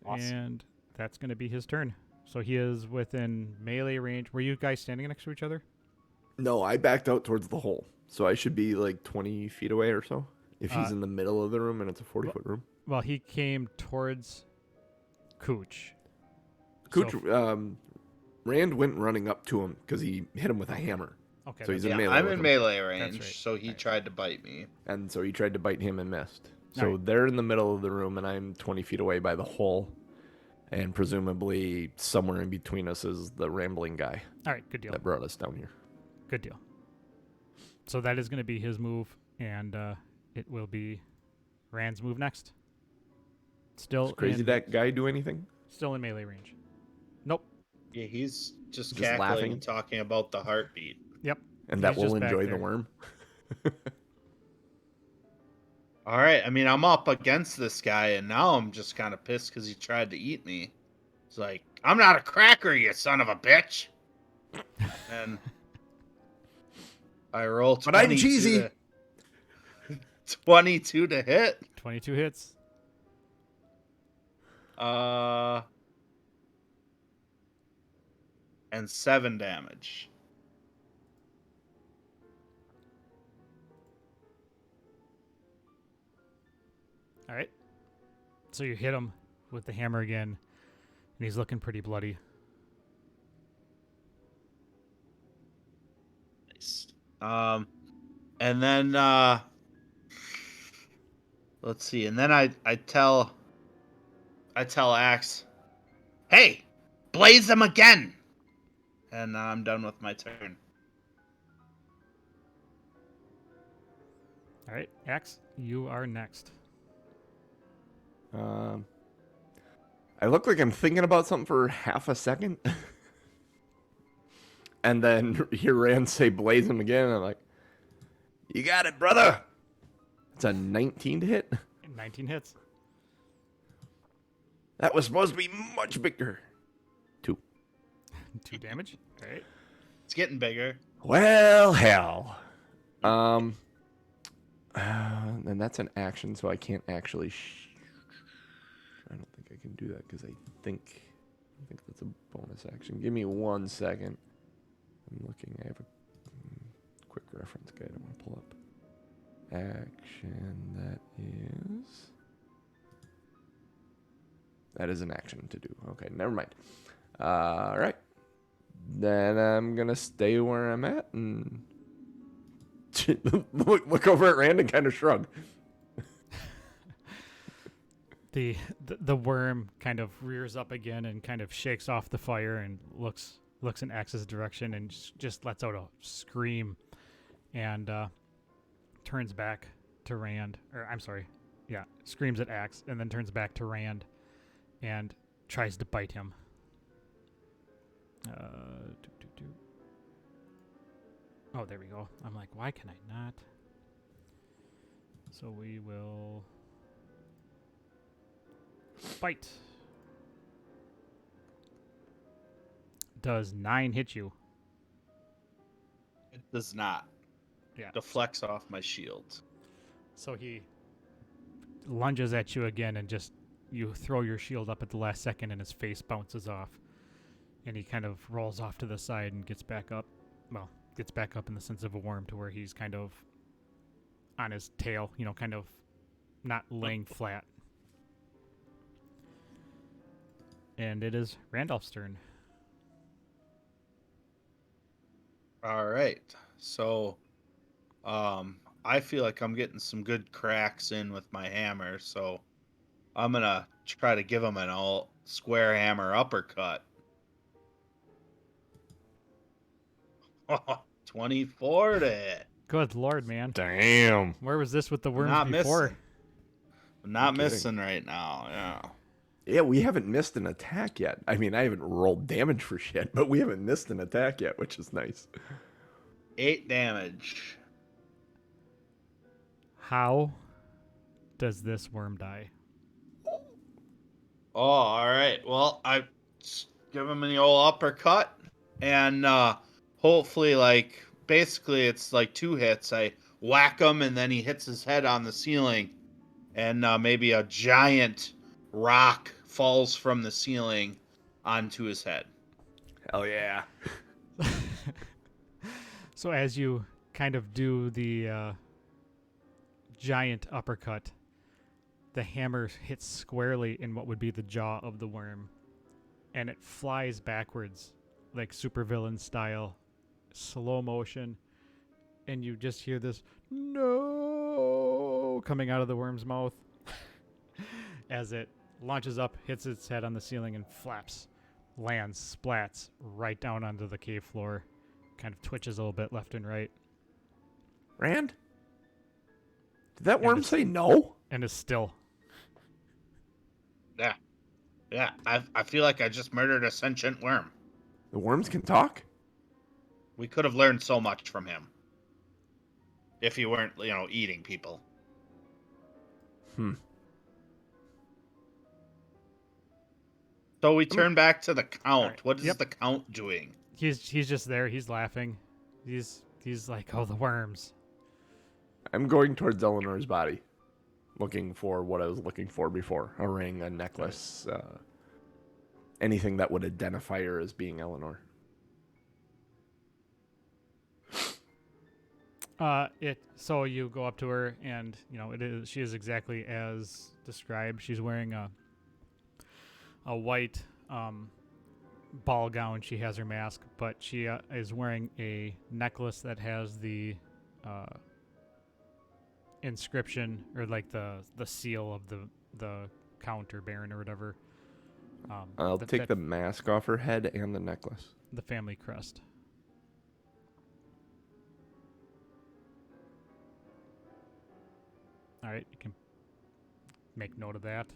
Awesome. And that's going to be his turn. So he is within melee range. Were you guys standing next to each other? No, I backed out towards the hole, so I should be like 20 feet away or so. If he's Uh, in the middle of the room and it's a 40-foot room. Well, he came towards Cooch. Cooch, So- Rand went running up to him because he hit him with a hammer. Okay. So he's that's- in Yeah, melee I'm with in him. melee range, right. so he Right. tried to bite me. And so he tried to bite him and missed. So Alright. they're in the middle of the room, and I'm 20 feet away by the hole. And presumably somewhere in between us is the rambling guy All right. Good deal. that brought us down here. Good deal. So that is going to be his move, and it will be Rand's move next. Still Does Crazy in, that guy do anything? Still in melee range. Nope. Yeah, he's just Just cackling laughing? and talking about the heartbeat. Yep. And that He's will just back enjoy the there. worm? All right, I mean, I'm up against this guy, and now I'm just kind of pissed because he tried to eat me. It's like, I'm not a cracker, you son of a bitch. And I roll 22 But I'm cheesy. 22 to hit. 22 hits. And 7 damage. All right. So you hit him with the hammer again, and he's looking pretty bloody. Nice. And then let's see. And then I tell Axe, "Hey, blaze them again." And I'm done with my turn. All right, Axe, you are next. I look like I'm thinking about something for half a second. And then hear Rand say blaze him again. And I'm like, you got it, brother. It's a 19 to hit. 19 hits. That was supposed to be much bigger. 2. 2 damage. All right. It's getting bigger. Well, hell. And that's an action, so I can't actually. I don't think I can do that because I think that's a bonus action. Give me 1 second. I'm looking. I have a quick reference guide I want to pull up. Action. That is an action to do. Okay, never mind. All right. Then I'm gonna stay where I'm at and look over at Rand and kind of shrug. The worm kind of rears up again and kind of shakes off the fire and looks in Axe's direction and just lets out a scream and turns back to Rand. Or I'm sorry, yeah, screams at Axe and then turns back to Rand and tries to bite him. Oh, there we go. I'm like, why can I not? So we will bite. Does 9 hit you? It does not. Yeah. Deflects off my shield. So he lunges at you again, and just you throw your shield up at the last second, and his face bounces off, and he kind of rolls off to the side and gets back up. Well, gets back up in the sense of a worm to where he's kind of on his tail, kind of not laying flat. And it is Randolph's turn. All right. So, I feel like I'm getting some good cracks in with my hammer, so I'm gonna try to give him an all square hammer uppercut. 24 to hit. Good lord, man. Damn. Where was this with the worms Not before? missing. Not kidding. missing right now. Yeah. Yeah, we haven't missed an attack yet. I mean, I haven't rolled damage for shit, but we haven't missed an attack yet, which is nice. 8 damage. How does this worm die? Oh, all right. Well, I just give him the old uppercut, and hopefully, basically, it's like 2 hits. I whack him, and then he hits his head on the ceiling, and maybe a giant rock falls from the ceiling onto his head. Hell yeah. So as you kind of do the giant uppercut, the hammer hits squarely in what would be the jaw of the worm, and it flies backwards like supervillain style, slow motion, and you just hear this "no" coming out of the worm's mouth as it launches up, hits its head on the ceiling, and flaps, lands, splats right down onto the cave floor, kind of twitches a little bit left and right, Rand? Did that worm say no? and is still. Yeah. Yeah. I feel like I just murdered a sentient worm. The worms can talk? We could have learned so much from him. If he weren't, eating people. So we turn back to the Count. Right. What is Yep. the Count doing? He's just there. He's laughing. He's like, oh, the worms. I'm going towards Eleanor's body, looking for what I was looking for before. A ring, a necklace, anything that would identify her as being Elenore. So you go up to her, and she is exactly as described. She's wearing a white ball gown. She has her mask, but she is wearing a necklace that has the inscription, or like the seal of the Count or Baron or whatever. I'll take the mask off her head and the necklace. The family crest. All right, you can make note of that.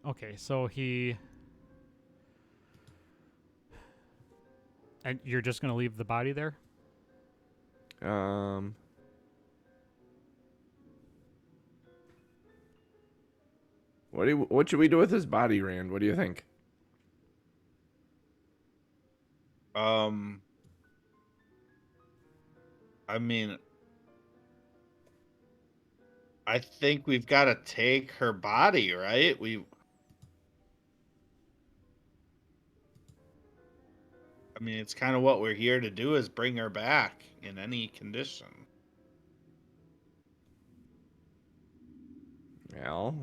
Okay, so and you're just gonna leave the body there? What should we do with his body, Rand? What do you think? I mean, I think we've got to take her body, right? It's kind of what we're here to do, is bring her back in any condition. Well,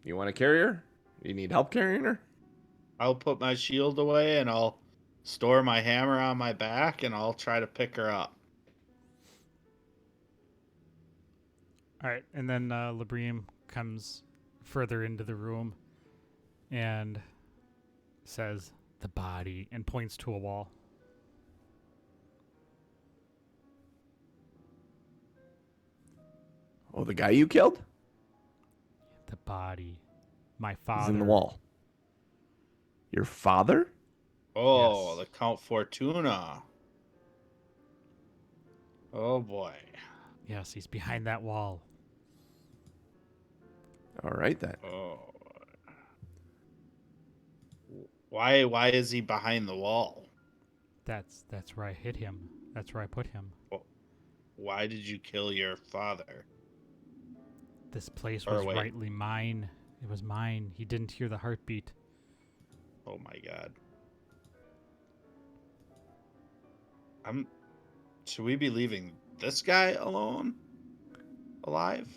you want to carry her? You need help carrying her? I'll put my shield away, and I'll store my hammer on my back, and I'll try to pick her up. All right, and then Labrim comes further into the room and says, "The body," and points to a wall. Oh, the guy you killed? The body. My father. He's in the wall. Your father? Oh, Yes. the Count Fortuna. Oh, boy. Yes, he's behind that wall. All right, then. Oh. Why is he behind the wall? That's where I hit him. That's where I put him. Why did you kill your father? This place Or was wait. rightly mine. It was mine. He didn't hear the heartbeat. Oh my god. Should we be leaving this guy alone? Alive?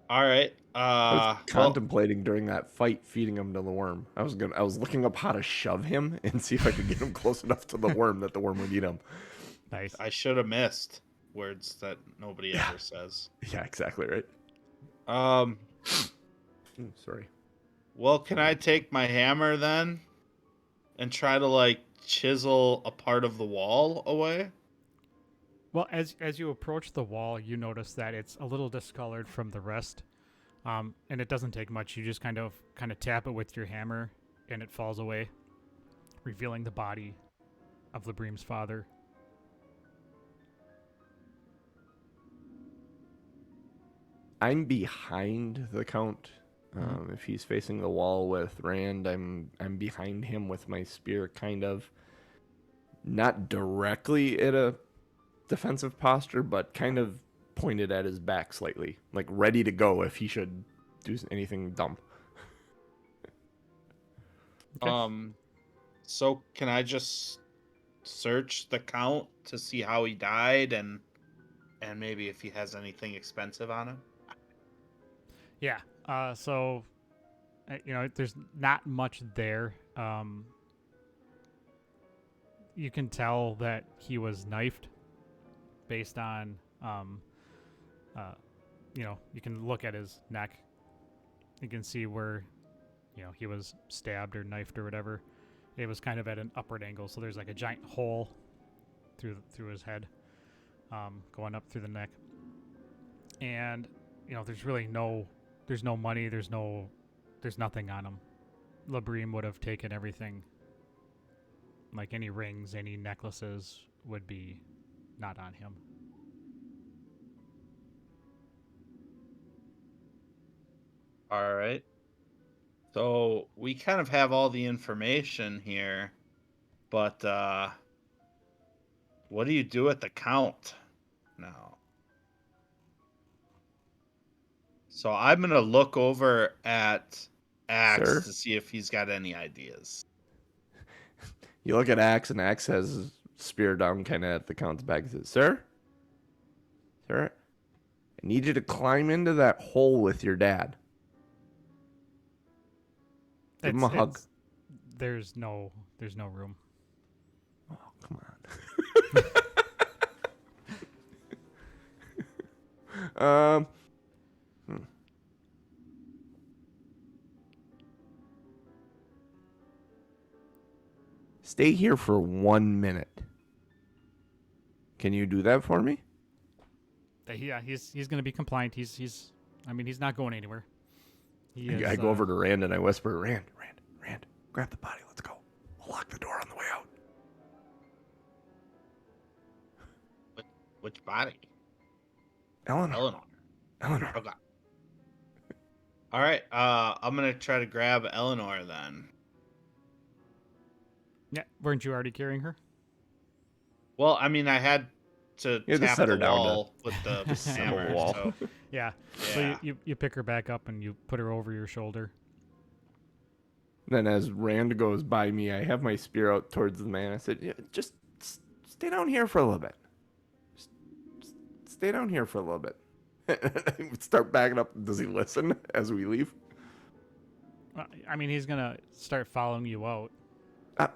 All right. I was Well, contemplating during that fight feeding him to the worm. I was looking up how to shove him and see if I could get him close enough to the worm that the worm would eat him. Nice. I should have missed words that nobody ever says. Yeah, exactly right. Sorry. Well, can I take my hammer then and try to like chisel a part of the wall away? Well, as you approach the wall, you notice that it's a little discolored from the rest, and it doesn't take much. You just kind of tap it with your hammer, and it falls away, revealing the body of Labreem's father. I'm behind the Count. If he's facing the wall with Rand, I'm behind him with my spear, kind of not directly at a defensive posture, but kind of pointed at his back slightly, like ready to go if he should do anything dumb. Okay. So can I just search the Count to see how he died and maybe if he has anything expensive on him? Yeah. So, there's not much there. You can tell that he was knifed based on, you can look at his neck. You can see where, he was stabbed or knifed or whatever. It was kind of at an upward angle, so there's like a giant hole through his head, going up through the neck. And there's really there's no money, there's nothing on him. Labreem would have taken everything. Like any rings, any necklaces would be not on him. All right. So we kind of have all the information here, but what do you do at the Count now? So I'm gonna look over at Axe Sir? to see if he's got any ideas. You look at Axe, and Axe has his spear down kind of at the Count's back. He says, Sir, I need you to climb into that hole with your dad. Give him a hug. There's no room. Oh, come on. Stay here for 1 minute. Can you do that for me? Yeah, he's going to be compliant. He's not going anywhere. I go over to Rand and I whisper, Rand, grab the body. Let's go. We'll lock the door on the way out. Which body? Elenore. Okay. All right. I'm gonna try to grab Elenore then. Yeah, weren't you already carrying her? Well, I mean, I had to tap set the her down wall with the hammer. wall. So, Yeah. yeah. So you pick her back up and you put her over your shoulder. Then as Rand goes by me, I have my spear out towards the man. I said, yeah, just stay down here for a little bit. Just stay down here for a little bit. Start backing up. Does he listen as we leave? I mean, he's going to start following you out.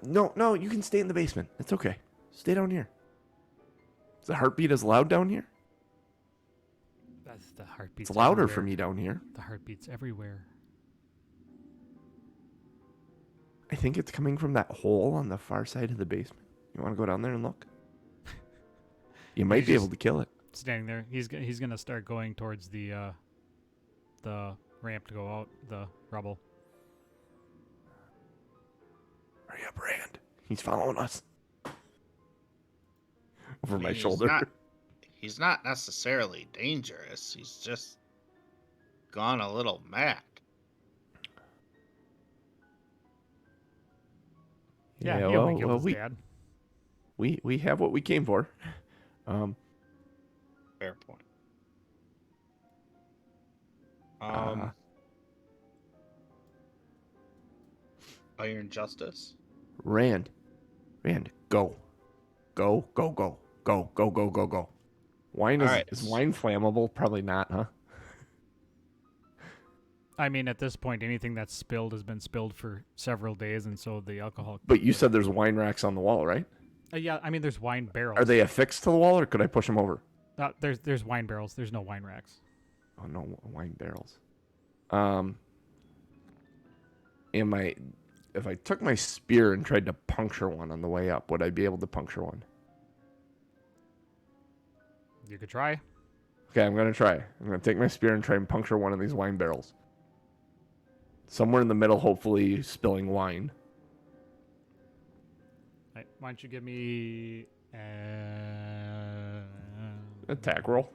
No, you can stay in the basement. It's okay. Stay down here. Is the heartbeat as loud down here? That's the heartbeat. It's louder for me down here. The heartbeat's everywhere. I think it's coming from that hole on the far side of the basement. You want to go down there and look? You might be able to kill it. Standing there, he's going to start going towards the ramp to go out, the rubble. Hurry up, Rand. He's following us. Over my He's shoulder. He's not necessarily dangerous. He's just gone a little mad. Yeah, he only killed his dad. We have what we came for. Fair point. Iron Justice. Rand, go. Go. Wine is wine flammable? Probably not, huh? I mean, at this point, anything that's spilled has been spilled for several days, and so the alcohol. But you said there's wine racks on the wall, right? Yeah, I mean, there's wine barrels. Are they affixed to the wall, or could I push them over? There's wine barrels. There's no wine racks. Oh, no wine barrels. If I took my spear and tried to puncture one on the way up, would I be able to puncture one? You could try. Okay, I'm going to try. I'm going to take my spear and try and puncture one of these wine barrels. Somewhere in the middle, hopefully spilling wine. Right, why don't you give me Attack roll.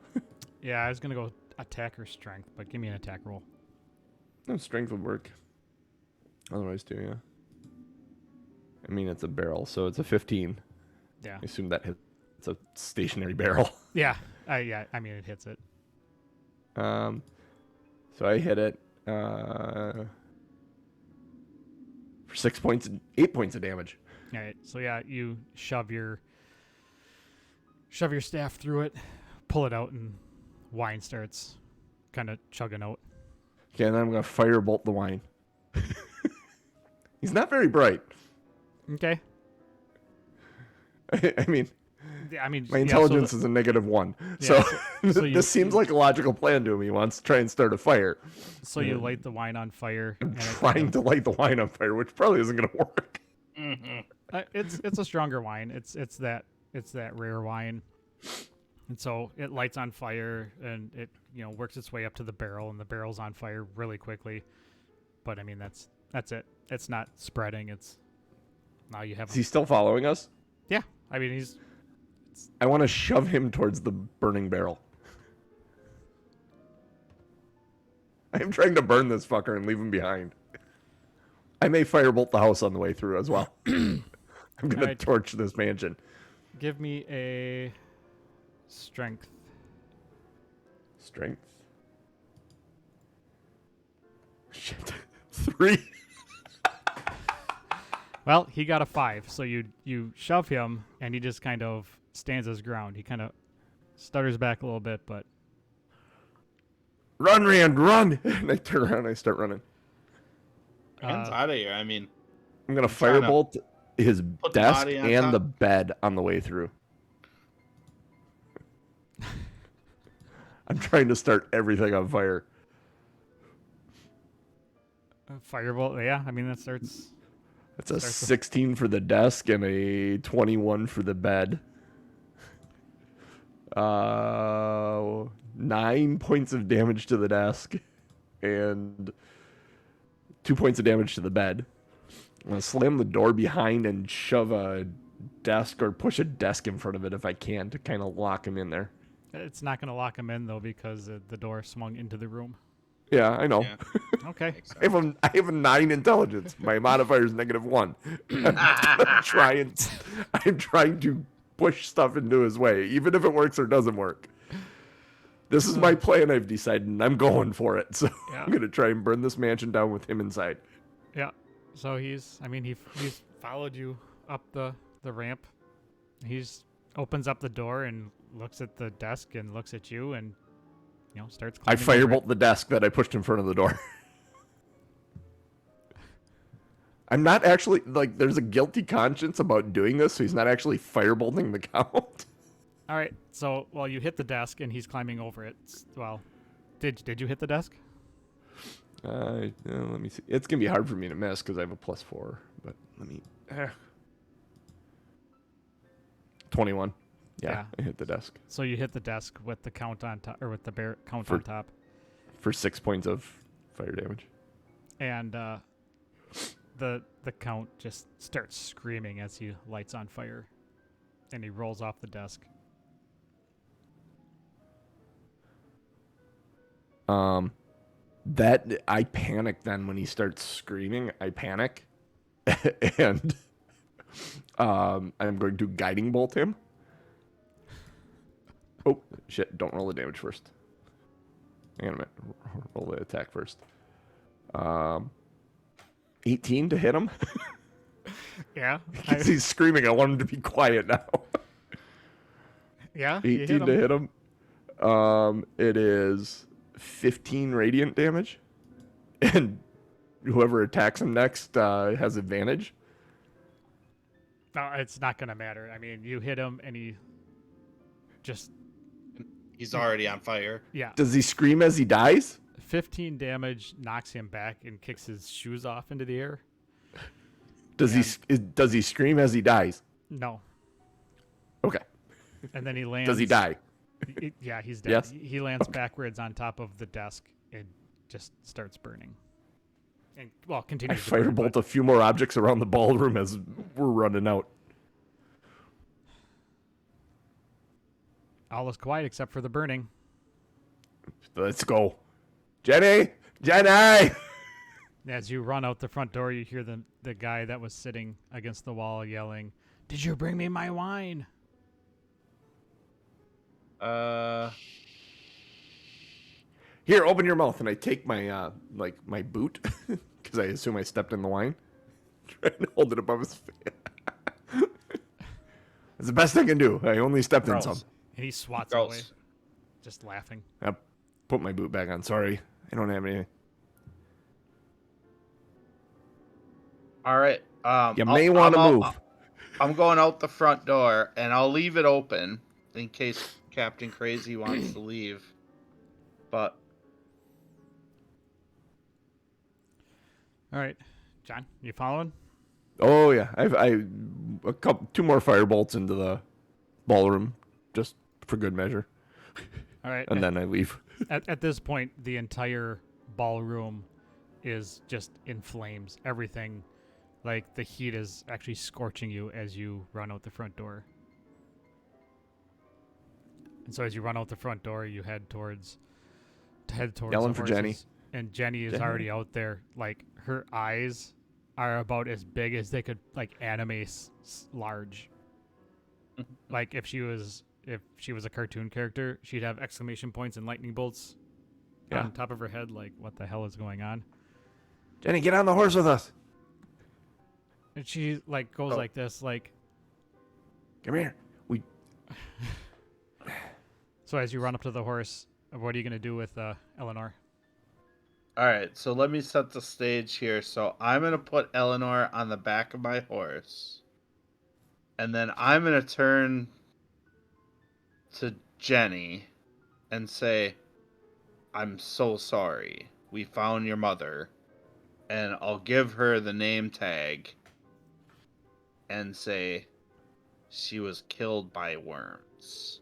Yeah, I was going to go attack or strength, but give me an attack roll. No, strength would work. Otherwise, too, yeah. I mean, it's a barrel, so it's a 15. Yeah. I assume that it's a stationary barrel. Yeah. I mean, it hits it. So I hit it for 8 points of damage. All right. So yeah, you shove your staff through it, pull it out, and wine starts kind of chugging out. Okay, and then I'm gonna firebolt the wine. He's not very bright. Okay. I mean, my yeah, intelligence is a -1. Yeah, so this seems like a logical plan to him. He wants to try and start a fire. So you light the wine on fire. I'm trying to light the wine on fire, which probably isn't going to work. Mm-hmm. It's a stronger wine. It's that rare wine, and so it lights on fire and it works its way up to the barrel, and the barrel's on fire really quickly. But I mean that's it. It's not spreading. It's now you have. Is he still following us? Yeah, I mean I want to shove him towards the burning barrel. I am trying to burn this fucker and leave him behind. I may firebolt the house on the way through as well. I'm going to torch this mansion. Give me a strength. Strength? Shit. 3. Well, he got a 5, so you shove him, and he just kind of stands his ground. He kind of stutters back a little bit, but... Run, Rand, run! And I turn around and I start running. Rand's out of here. I mean... I'm going to firebolt his desk and the bed on the way through. I'm trying to start everything on fire. Firebolt, yeah. I mean, that starts... It's a 16 for the desk and a 21 for the bed. 9 points of damage to the desk and 2 points of damage to the bed. I'm going to slam the door behind and shove a desk or push a desk in front of it if I can to kind of lock him in there. It's not going to lock him in, though, because the door swung into the room. Yeah, I know. Yeah. Okay. I have a 9 intelligence. My modifier is -1. I'm trying to push stuff into his way, even if it works or doesn't work. This is my plan, I've decided, and I'm going for it. So yeah. I'm going to try and burn this mansion down with him inside. Yeah. So he's followed you up the ramp. He's opens up the door and looks at the desk and looks at you and starts I firebolt the desk that I pushed in front of the door. I'm not actually, there's a guilty conscience about doing this, so he's not actually firebolting the count. All right, so, you hit the desk, and he's climbing over it. Well, did you hit the desk? Let me see. It's going to be hard for me to miss, because I have a +4, but let me... 21. Yeah, I hit the desk. So you hit the desk with the count on top, or with the count on top. For 6 points of fire damage. And the Count just starts screaming as he lights on fire, and he rolls off the desk. That I panic then when he starts screaming. I panic, and I'm going to guiding bolt him. Oh shit! Don't roll the damage first. Hang on a minute. Roll the attack first. 18 to hit him. Yeah. He's screaming. I want him to be quiet now. Yeah. 18 to hit him. It is 15 radiant damage, and whoever attacks him next has advantage. No, it's not gonna matter. I mean, you hit him, and he's already on fire. Yeah. Does he scream as he dies? 15 damage knocks him back and kicks his shoes off into the air. Does he scream as he dies? No. Okay. And then he lands. Does he die? Yeah, he's dead. Yes? He lands backwards on top of the desk and just starts burning. And I continues to burn, firebolt a few more objects around the ballroom as we're running out. All is quiet except for the burning. Let's go. Jenny! As you run out the front door, you hear the guy that was sitting against the wall yelling, "Did you bring me my wine?" Here, open your mouth, and I take my my boot because I assume I stepped in the wine. Trying to hold it above his face. It's the best I can do. I only stepped in some. And he swats away, just laughing. I put my boot back on. Sorry, I don't have anything. All right. You may want to move. I'm going out the front door, and I'll leave it open in case Captain Crazy wants to leave. But all right, John, you following? Oh yeah, two more firebolts into the ballroom, just for good measure. All right, and then I leave. At this point, the entire ballroom is just in flames. Everything, like the heat is actually scorching you as you run out the front door. And so as you run out the front door, you head towards yelling the for horses. Jenny. And Jenny is already out there. Like her eyes are about as big as they could like animate large. Like if she was a cartoon character, she'd have exclamation points and lightning bolts on top of her head. Like, what the hell is going on? Jenny, get on the horse with us. And she like goes like this, like, come here. So as you run up to the horse, what are you gonna do with Elenore? all right, so let me set the stage here. So I'm gonna put Elenore on the back of my horse, and then I'm gonna turn to Jenny and say, "I'm so sorry. We found your mother," and I'll give her the name tag and say she was killed by worms.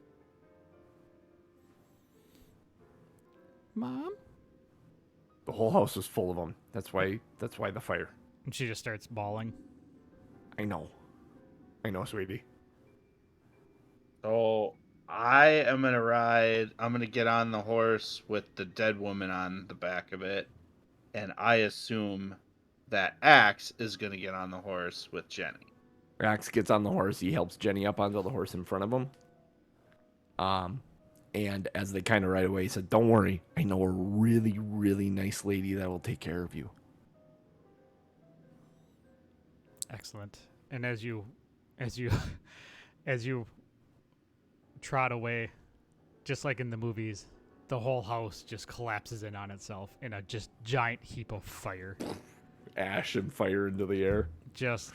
Mom? The whole house was full of them. That's why the fire. And she just starts bawling. I know, sweetie. So I am gonna ride. I'm gonna get on the horse with the dead woman on the back of it, and I assume that Axe is gonna get on the horse with Jenny. Rax gets on the horse. He helps Jenny up onto the horse in front of him. And as they kind of ride away, he said, "Don't worry. I know a really, really nice lady that will take care of you." Excellent. And as you trot away, just like in the movies, the whole house just collapses in on itself in a just giant heap of fire. Ash and fire into the air. Just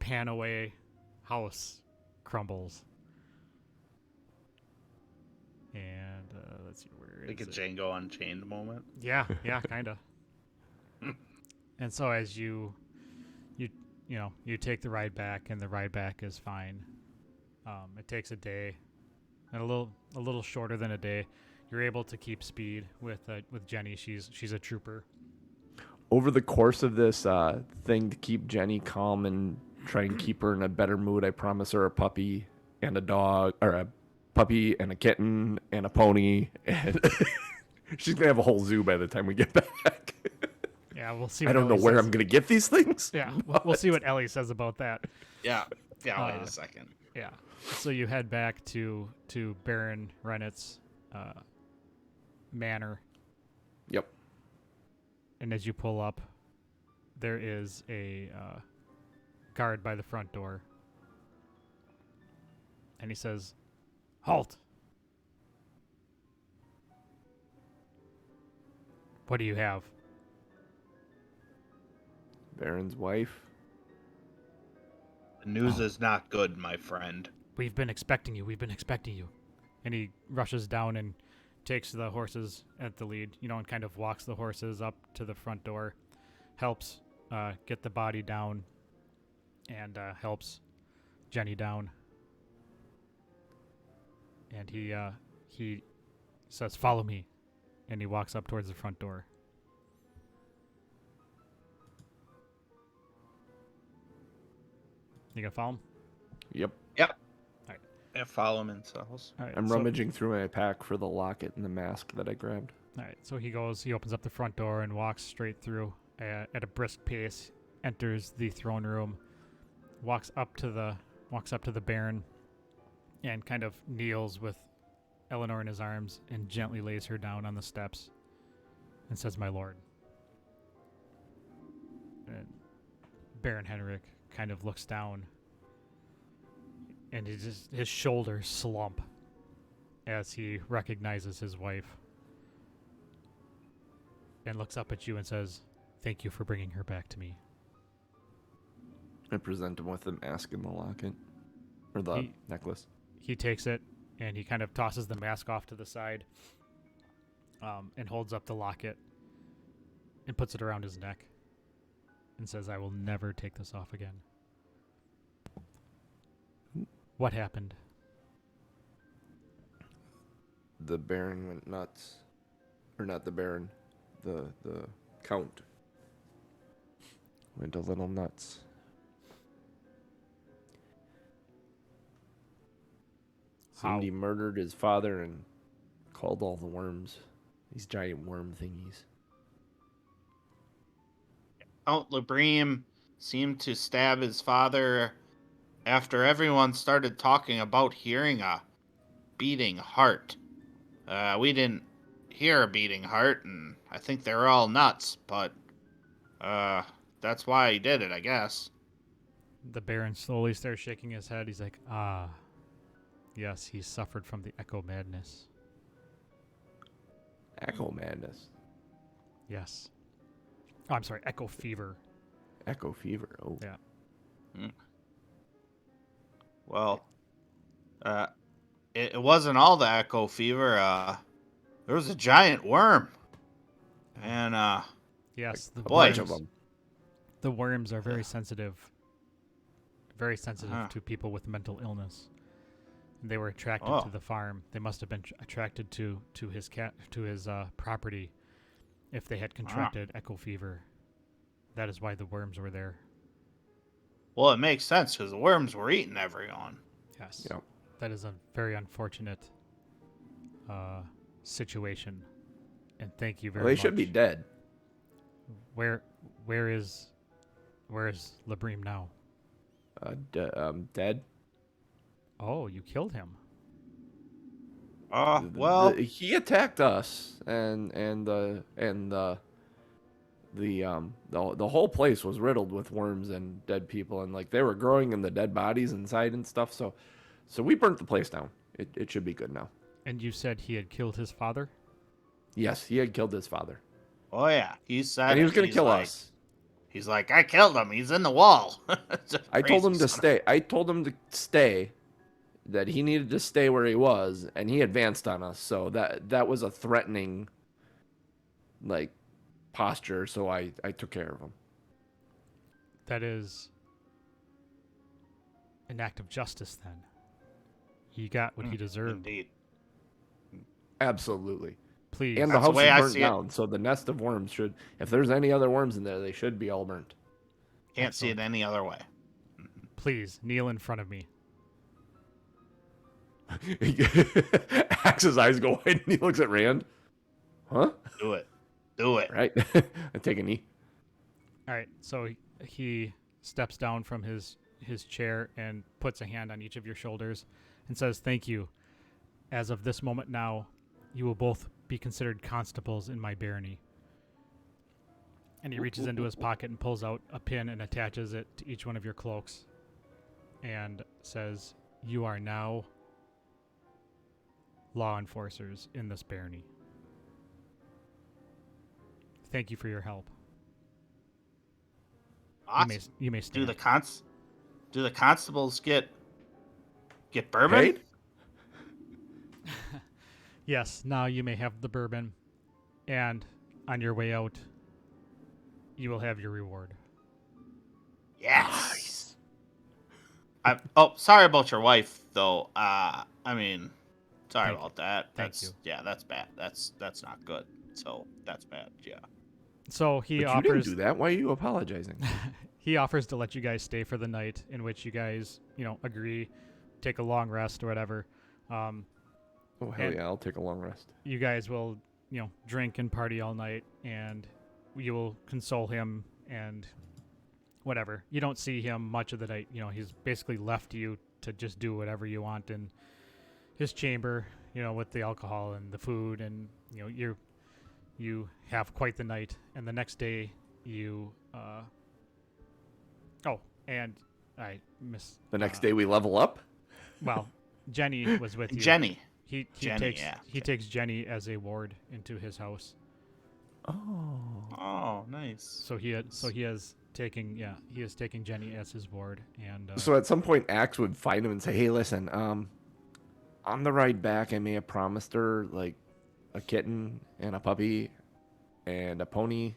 pan away, house crumbles. And let's see, where Like a is it? Django Unchained moment. Yeah, kind of. And so as you take the ride back, and the ride back is fine. It takes a day, and a little shorter than a day. You're able to keep speed with Jenny. She's a trooper. over the course of this thing to keep Jenny calm and try and keep her in a better mood, I promise her a puppy and a dog, or a puppy and a kitten and a pony, and she's gonna have a whole zoo by the time we get back. Yeah, we'll see. I don't know Ellie where says. I'm gonna get these things. Yeah, we'll see what Ellie says about that. Yeah. Yeah. Wait a second. Yeah. So you head back to Baron Rennet's manor. Yep. And as you pull up, there is a guard by the front door. And he says, "Halt! What do you have?" Baron's wife. The news is not good, my friend. We've been expecting you. And he rushes down and takes the horses at the lead, and kind of walks the horses up to the front door, helps get the body down, and helps Jenny down. And he says, "Follow me," and he walks up towards the front door. You gonna follow him? Yep. Yeah, follow him in cells. All right, I'm rummaging through my pack for the locket and the mask that I grabbed. All right, so he opens up the front door and walks straight through at a brisk pace, enters the throne room, walks up to the Baron, and kind of kneels with Elenore in his arms and gently lays her down on the steps and says, "My lord." And Baron Henrik kind of looks down, and his shoulders slump as he recognizes his wife and looks up at you and says, "Thank you for bringing her back to me." I present him with the mask and the locket. Or the necklace. He takes it, and he kind of tosses the mask off to the side and holds up the locket and puts it around his neck and says, "I will never take this off again." What happened? The Baron went nuts. Or not the Baron. The Count. Went a little nuts. Seemed he murdered his father and called all the worms. These giant worm thingies. Count Labreem seemed to stab his father after everyone started talking about hearing a beating heart. We didn't hear a beating heart, and I think they were all nuts, but that's why he did it, I guess. The Baron slowly starts shaking his head. He's like, "Ah, yes, he suffered from the echo madness." Echo madness. Yes. Oh, I'm sorry, echo fever. Echo fever. Oh. Yeah. Well, it wasn't all the echo fever. There was a giant worm. And, Yes, the boy. worms. The worms are very sensitive. Very sensitive to people with mental illness. They were attracted to the farm. They must have been attracted to his property if they had contracted echo fever. That is why the worms were there. Well, it makes sense because the worms were eating everyone. Yes. Yep. That is a very unfortunate situation. And thank you very Well, they much. should be dead. Where is Labreem now? Dead. Oh, you killed him. Well, He attacked us, and the whole place was riddled with worms and dead people, and like they were growing in the dead bodies inside and stuff. So we burnt the place down. It should be good now. And you said he had killed his father? Yes, he had killed his father, oh yeah, he said and he was going to kill like, us. He's like, I killed him. He's in the wall. I told him to stay. I told him to stay. That he needed to stay where he was, and he advanced on us. So that was a threatening, like, posture. So I took care of him. That is an act of justice, then. He got what he deserved. Indeed. Absolutely. please. And the That's the house is way I burnt see it. down, so the nest of worms should, if there's any other worms in there, they should be all burnt. Can't see it any other way. Please kneel in front of me. Axe's eyes go wide and he looks at Rand. Huh? Do it. Do it. Right. I take a knee. All right, so he steps down from his chair and puts a hand on each of your shoulders and says, "Thank you. As of this moment now, you will both be considered constables in my barony." And he reaches into his pocket and pulls out a pin and attaches it to each one of your cloaks and says, "You are now law enforcers in this barony. Thank you for your help. Awesome. You may Do stand." the constables get bourbon? Paid? Yes, now you may have the bourbon, and on your way out, you will have your reward. Yes. Sorry about your wife, though. I mean, sorry about that. Thank you. Yeah, that's bad. That's not good. So that's bad. Yeah. So he But you didn't offers do that. Why are you apologizing? he offers to let you guys stay for the night, in which you guys, agree, take a long rest or whatever. Oh, hell And- yeah. I'll take a long rest. You guys will, drink and party all night, and you will console him and whatever. You don't see him much of the night. He's basically left you to just do whatever you want in his chamber, with the alcohol and the food, and you have quite the night. And the next day you and I miss The next day we level up? well, Jenny was with you. Jenny. He Jenny, takes Jenny as a ward into his house. Oh. Oh, nice. So he is taking Jenny as his ward, and So at some point, Axe would find him and say, "Hey, listen, on the ride back, I may have promised her like a kitten and a puppy and a pony.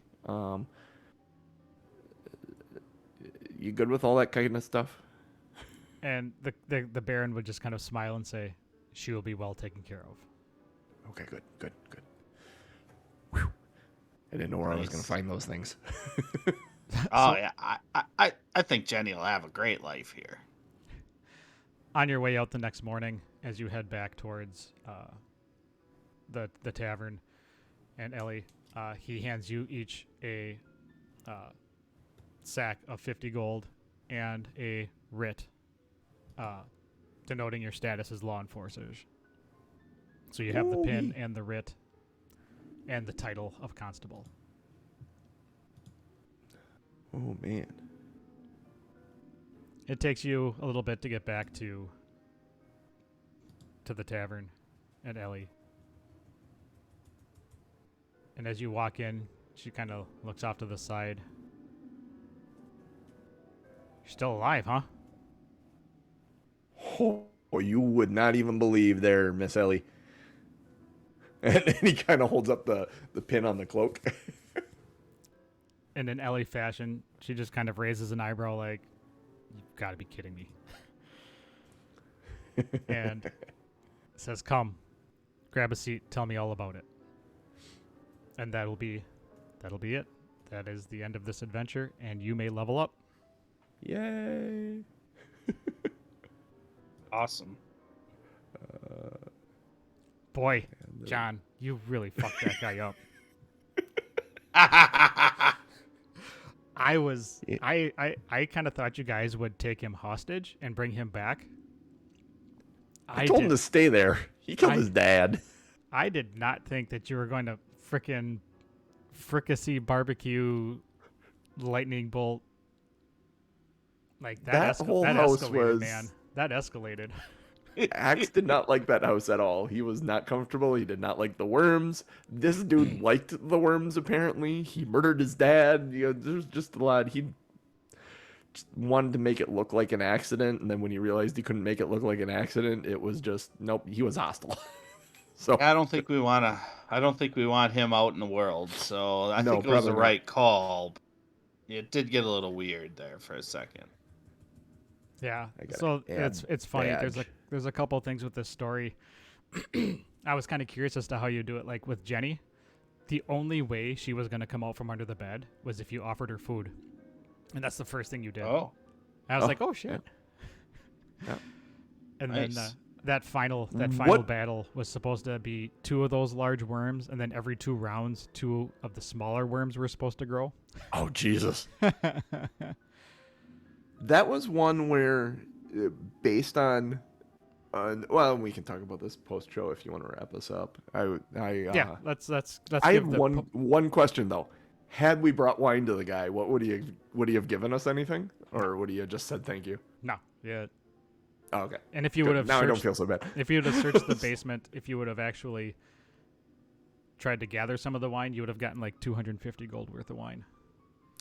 You good with all that kind of stuff?" and the Baron would just kind of smile and say, "She will be well taken care of." Okay, good. Whew. I didn't know where I was Nice. going to find those things. Oh yeah, I think Jenny will have a great life here. On your way out the next morning, as you head back towards the tavern, and Ellie, he hands you each a sack of 50 gold and a writ denoting your status as law enforcers. So you have the pin and the writ and the title of constable. Oh, man. It takes you a little bit to get back to the tavern and Ellie. And as you walk in, she kind of looks off to the side. "You're still alive, huh?" Oh, you would not even believe there, Miss Ellie. And he kind of holds up the pin on the cloak. And in Ellie fashion, she just kind of raises an eyebrow like, "You've got to be kidding me." And says, "Come, grab a seat, tell me all about it." And that'll be it. That is the end of this adventure, and you may level up. Yay. Awesome. Boy, John, you really fucked that guy up. I kind of thought you guys would take him hostage and bring him back. I told him to stay there. He killed his dad. I did not think that you were going to frickin' fricassee barbecue lightning bolt like that. Whole that house escalated, was man. That escalated. Axe did not like that house at all. He was not comfortable. He did not like the worms. This dude liked the worms, apparently. He murdered his dad. There's just a lot. He just wanted to make it look like an accident, and then when he realized he couldn't make it look like an accident, it was just, nope, he was hostile. So I don't think we want him out in the world. So I No, think it was the probably not. right call. It did get a little weird there for a second. Yeah. I gotta So add it's funny. badge. There's a couple of things with this story. I was kind of curious as to how you do it. Like with Jenny, the only way she was going to come out from under the bed was if you offered her food. And that's the first thing you did. Oh. I was like, oh, shit. Yeah. And Nice. then that final battle was supposed to be 2 of those large worms, and then every 2 rounds, 2 of the smaller worms were supposed to grow. Oh, Jesus. That was one where, based on well, we can talk about this post-show if you want to wrap us up. Yeah, let's I give have the one question, though. Had we brought wine to the guy, what would he have given us anything? Or would he have just said thank you? No, yeah. Oh, okay. And if you would have now I don't feel so bad. If you would have searched the basement, if you would have actually tried to gather some of the wine, you would have gotten like 250 gold worth of wine.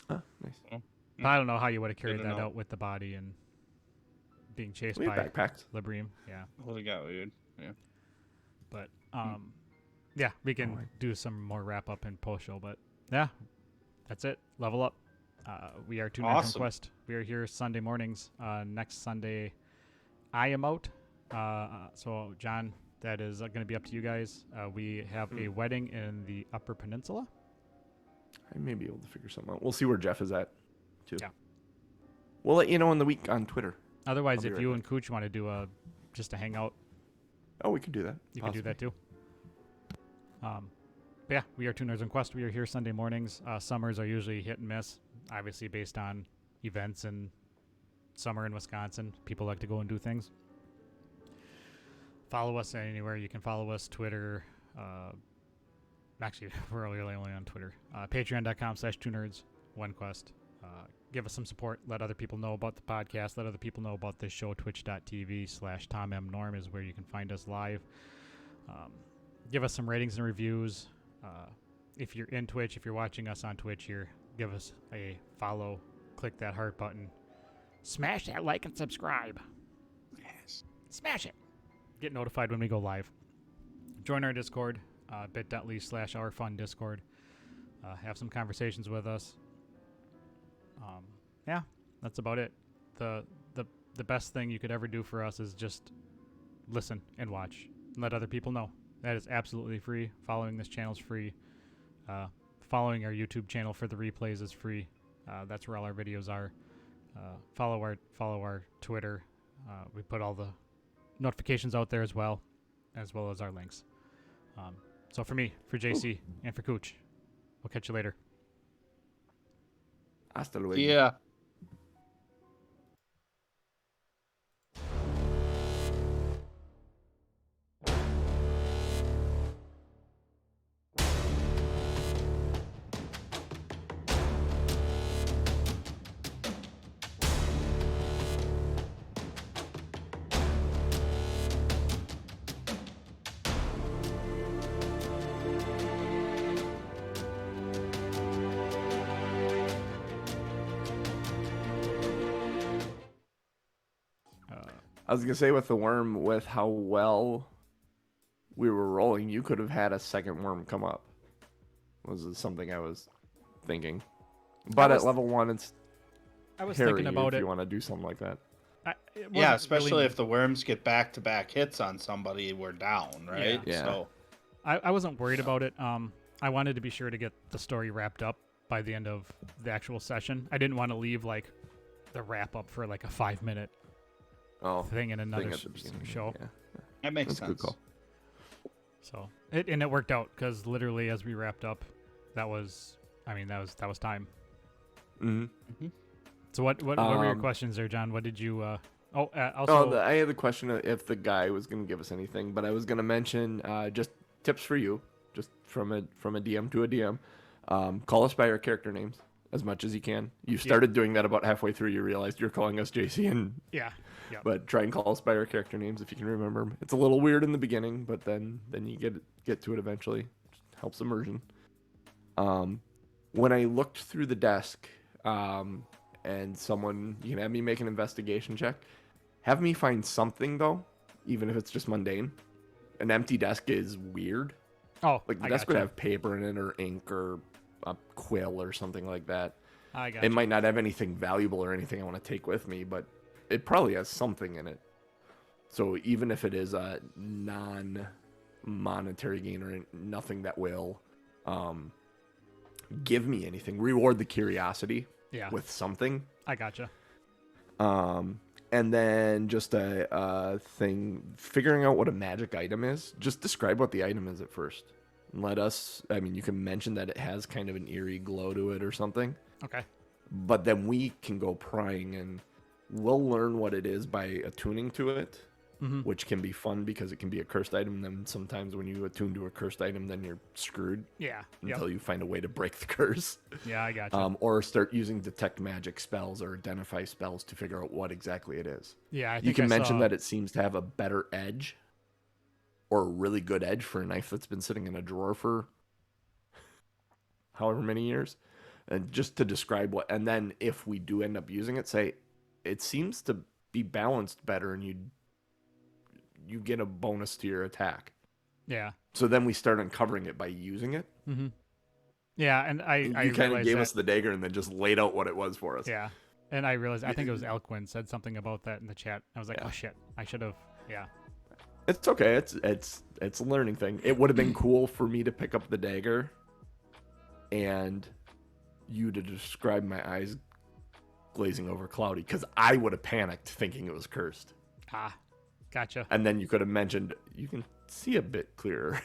Oh, nice. But I don't know how you would have carried Good to that know. out with the body and being chased We have by backpacks. Labreem. Yeah. What do you got, dude? Yeah. But yeah, we can do some more wrap up in post show. But yeah, that's it. Level up. We are 2 Nights on Awesome. Quest. We are here Sunday mornings. Next Sunday, I am out. So John, that is going to be up to you guys. We have a wedding in the Upper Peninsula. I may be able to figure something out. We'll see where Jeff is at, too. Yeah. We'll let you know in the week on Twitter. Otherwise, I'll be if right you back. and Cooch want to do just a hangout, Oh, we could do that. you can do that too. But yeah, we are 2 Nerds on Quest. We are here Sunday mornings. Summers are usually hit and miss, obviously based on events and summer in Wisconsin. People like to go and do things. Follow us anywhere. You can follow us, Twitter. Actually, we're really only on Twitter. Patreon.com/2nerds1quest. Give us some support. Let other people know about the podcast. Let other people know about this show. Twitch.tv/TomMNorm is where you can find us live. Give us some ratings and reviews. If you're in Twitch, if you're watching us on Twitch here, give us a follow. Click that heart button. Smash that like and subscribe. Yes. Smash it. Get notified when we go live. Join our Discord, bit.ly/OurFunDiscord. Have some conversations with us. Yeah, that's about it. The best thing you could ever do for us is just listen and watch. And let other people know. That is absolutely free. Following this channel is free. Following our YouTube channel for the replays is free. That's where all our videos are. Follow our Twitter. We put all the notifications out there as well as our links. So for me, for JC, and for Cooch, we'll catch you later. Hasta luego. Yeah. I was going to say with the worm, with how well we were rolling, you could have had a second worm come up. Was something I was thinking. But at level 1, it's I was hairy thinking about if it. you want to do something like that. Yeah, especially if the worms get back-to-back hits on somebody, we're down, right? Yeah. So I wasn't worried about it. I wanted to be sure to get the story wrapped up by the end of the actual session. I didn't want to leave like the wrap up for like a 5-minute thing in another at the beginning. show. Yeah. that makes That's a sense. good call. So it worked out because literally as we wrapped up, that was time. Mm-hmm. So what were your questions there, John? What did you? Also, I had the question of if the guy was going to give us anything, but I was going to mention just tips for you, just from a DM to a DM. Call us by our character names as much as you can. You started doing that about halfway through. You realized you're calling us JC and yeah. But try and call us by our character names if you can remember 'em. It's a little weird in the beginning, but then you get to it eventually. Just helps immersion. When I looked through the desk, and you can have me make an investigation check. Have me find something though, even if it's just mundane. An empty desk is weird. Oh, Like the I desk would gotcha. have paper in it or ink or a quill or something like that. I got It might not have anything valuable or anything I want to take with me, but it probably has something in it. So even if it is a monetary gain or nothing that will give me anything. Reward the curiosity with something. I gotcha. And then just a thing, figuring out what a magic item is. Just describe what the item is at first. You can mention that it has kind of an eerie glow to it or something. Okay. But then we can go prying and we'll learn what it is by attuning to it, which can be fun because it can be a cursed item. And then sometimes when you attune to a cursed item, then you're screwed. Yeah. Until you find a way to break the curse. Yeah, I gotcha. Or start using detect magic spells or identify spells to figure out what exactly it is. Yeah, I think you can I mention saw... that it seems to have a better edge or a really good edge for a knife that's been sitting in a drawer for however many years. And just to describe what, and then if we do end up using it, say it seems to be balanced better and you get a bonus to your attack. Yeah. So then we start uncovering it by using it. Mm-hmm. Yeah, and you kind of gave us the dagger and then just laid out what it was for us. Yeah, and I realized, I think it was Elquin said something about that in the chat. I was like, oh shit, I should have, It's okay. It's a learning thing. It would have been cool for me to pick up the dagger and you to describe my eyes glazing over cloudy, because I would have panicked thinking it was cursed. Ah, gotcha. And then you could have mentioned you can see a bit clearer.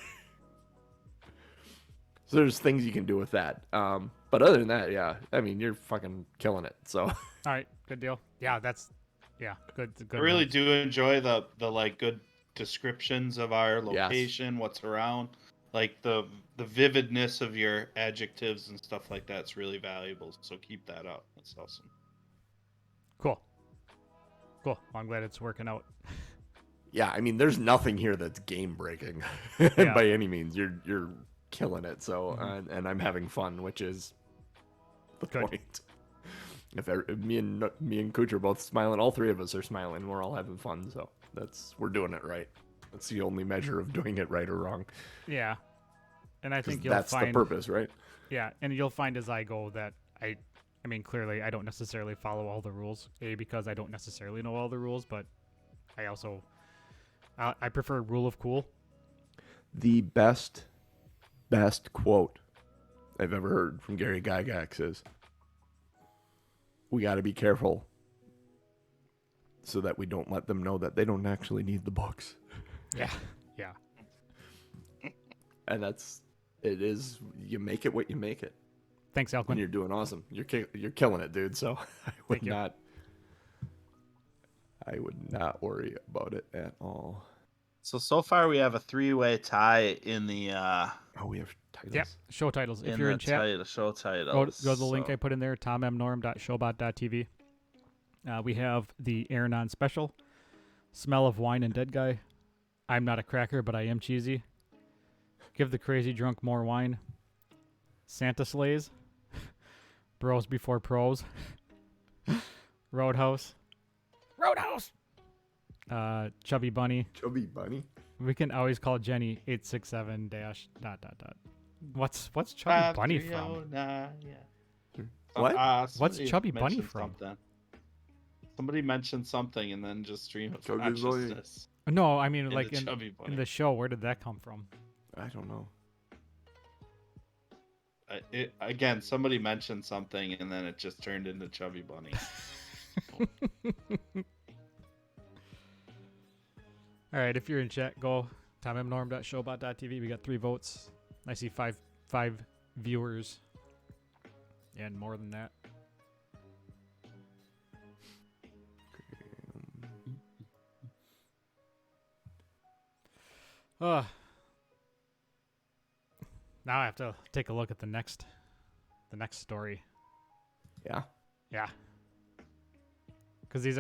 So there's things you can do with that. But other than that, yeah, I mean, you're fucking killing it. So. All right, good deal. Yeah, good. I really do enjoy the like good descriptions of our location, what's around, like the vividness of your adjectives and stuff like that's really valuable. So keep that up. That's awesome. Cool. Well, I'm glad it's working out. Yeah, I mean, there's nothing here that's game breaking by any means. You're killing it. So, and I'm having fun, which is the point. If me and Cooch are both smiling, all three of us are smiling. We're all having fun. So we're doing it right. That's the only measure of doing it right or wrong. Yeah, and I think that's the purpose, right? Yeah, and you'll find as I go that I mean, clearly I don't necessarily follow all the rules. Because I don't necessarily know all the rules, but I also I prefer rule of cool. The best quote I've ever heard from Gary Gygax is, we got to be careful so that we don't let them know that they don't actually need the books. Yeah. And it is, you make it what you make it. Thanks, Elquin. And you're doing awesome. You're killing it, dude. So I would not worry about it at all. So far we have a 3-way tie in the we have titles. Yep, show titles. If you're in chat, show titles. Go to the link I put in there, tommnorm.showbot.tv. We have the Aranon special, Smell of Wine and Dead Guy, I'm Not a Cracker, but I Am Cheesy, Give the Crazy Drunk More Wine, Santa Sleighs, Bros Before Pros, Roadhouse, Chubby Bunny. We can always call Jenny 867 .. What's Chubby Bunny from? What? What's Chubby Bunny from? Something. Somebody mentioned something and then just stream of consciousness. No, I mean like in the show. Where did that come from? I don't know. Again, somebody mentioned something and then it just turned into Chubby Bunny. All right, if you're in chat, go tommnorm.showbot.tv. We got 3 votes. I see five viewers, and more than that. Now I have to take a look at the next story. Yeah. Yeah. Because these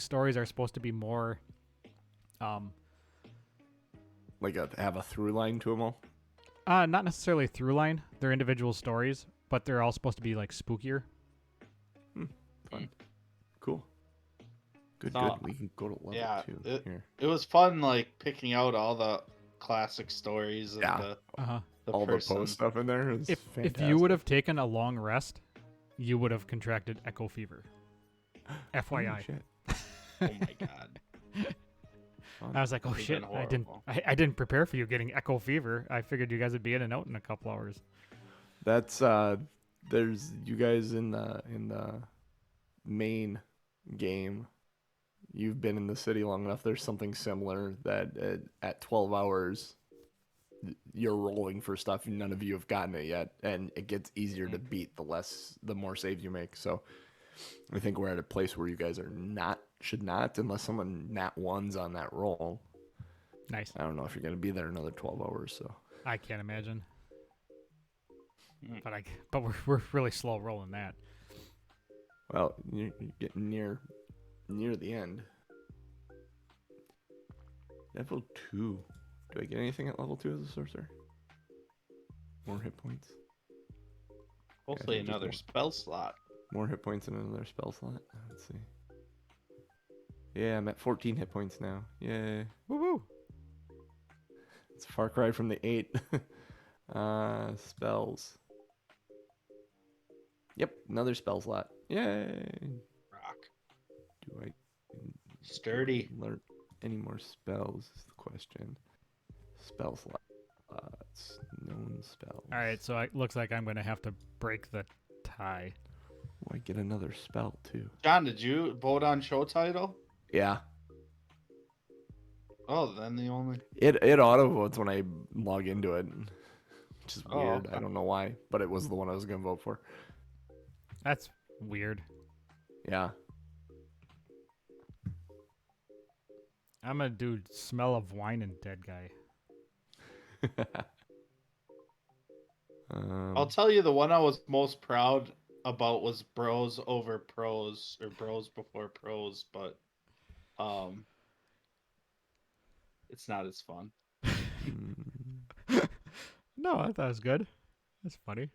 stories are supposed to be more, like have a through line to them all. Not necessarily through line. They're individual stories, but they're all supposed to be like spookier. Fun. Cool. Good. We can go to level 2 here. It was fun, like picking out all the classic stories and all the post stuff in there. If you would have taken a long rest, you would have contracted echo fever. FYI. Oh, shit. Oh my god. I was like, oh Would've shit, been I didn't horrible. I didn't prepare for you getting echo fever. I figured you guys would be in and out in a couple hours. That's there's you guys in the main game. You've been in the city long enough. There's something similar that at 12 hours you're rolling for stuff. None of you have gotten it yet, and it gets easier to beat the more saves you make. So I think we're at a place where you guys are should not, unless someone nat ones on that roll. Nice. I don't know if you're gonna be there another 12 hours. So I can't imagine. But we're really slow rolling that. well, you're getting near the end. Level 2. Do I get anything at level 2 as a sorcerer? More hit points. Hopefully just another more. spell slot. More hit points in another spell slot. Let's see. Yeah, I'm at 14 hit points now. Yay. Woo-woo. It's a far cry from the 8. Spells. Yep, another spell slot. Yay. Rock. Do I Sturdy. learn any more spells is the question. Spell slots. Known spells. All right, so it looks like I'm going to have to break the tie. Oh, I get another spell too. John, did you vote on show title? Yeah. Oh, then the only. It auto votes when I log into it, which is Oh, weird. okay. I don't know why, but it was the one I was gonna vote for. That's weird. Yeah. I'm going to do smell of wine and dead guy. I'll tell you the one I was most proud about was Bros over Pros, or Bros before Pros, but it's not as fun. No, I thought it was good. That's funny.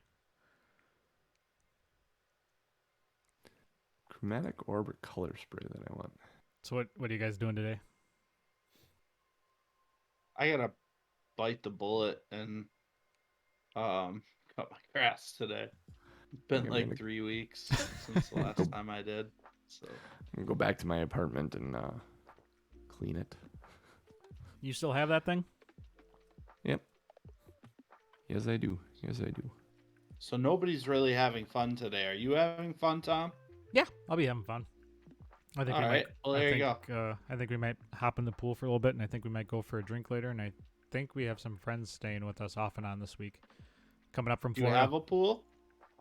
Chromatic orb or color spray that I want. So what are you guys doing today? I gotta bite the bullet and cut my grass today. It's been I'm like gonna- 3 weeks since the last time I did. So I'm gonna go back to my apartment and clean it. You still have that thing? Yep. Yes, I do. Yes, I do. so nobody's really having fun today. Are you having fun, Tom? Yeah, I'll be having fun. I think All we right. might. Well, there you go. I think we might hop in the pool for a little bit, and I think we might go for a drink later. And I think we have some friends staying with us off and on this week, coming up from Do you Florida. have a pool?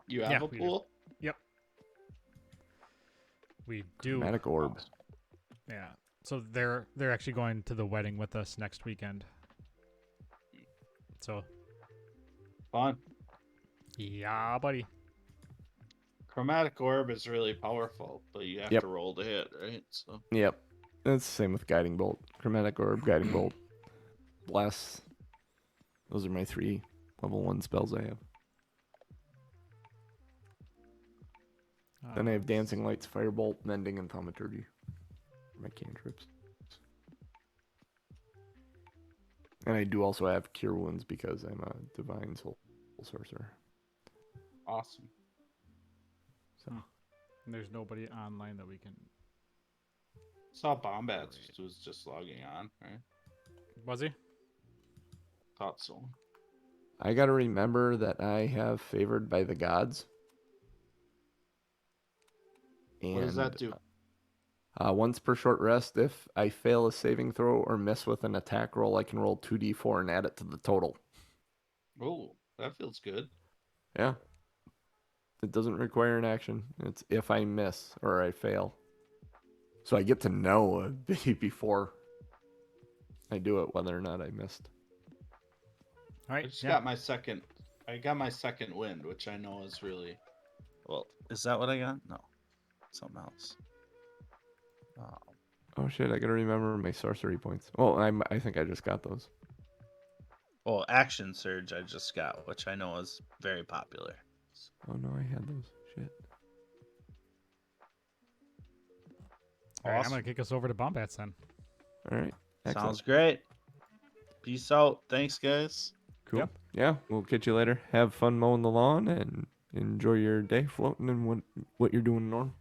You have Yeah, a we do. pool? Yep, we do. Chromatic orb. Yeah. So they're actually going to the wedding with us next weekend. So Fun. yeah, buddy. Chromatic orb is really powerful, but you have Yep. to roll to hit, right? So Yep. That's the same with guiding bolt. Chromatic orb, guiding bolt, bless. Those are my 3 level 1 spells I have. Then I have dancing lights, firebolt, mending, and thaumaturgy. My cantrips. And I do also have cure wounds because I'm a divine soul sorcerer. awesome. So There's nobody online that we can. Saw Bombats was just logging on, right? Was he? Thought so. I gotta remember that I have favored by the gods. And, What does that do? Once per short rest, if I fail a saving throw or miss with an attack roll, I can roll 2d4 and add it to the total. Oh, that feels good. Yeah. It doesn't require an action. It's if I miss or I fail. So I get to know before I do it whether or not I missed. All right. I just got my second. I got my second wind, which I know is really. Well, is that what I got? No, something else. Oh shit, I gotta remember my sorcery points. Oh, I think I just got those. Well, action surge I just got, which I know is very popular. Oh no, I had those. Shit. All right, I'm Awesome. gonna kick us over to Bombats then. Alright. Excellent. Sounds great. Peace out. Thanks, guys. Cool. Yep. Yeah, we'll catch you later. Have fun mowing the lawn and enjoy your day floating and what you're doing, Norm.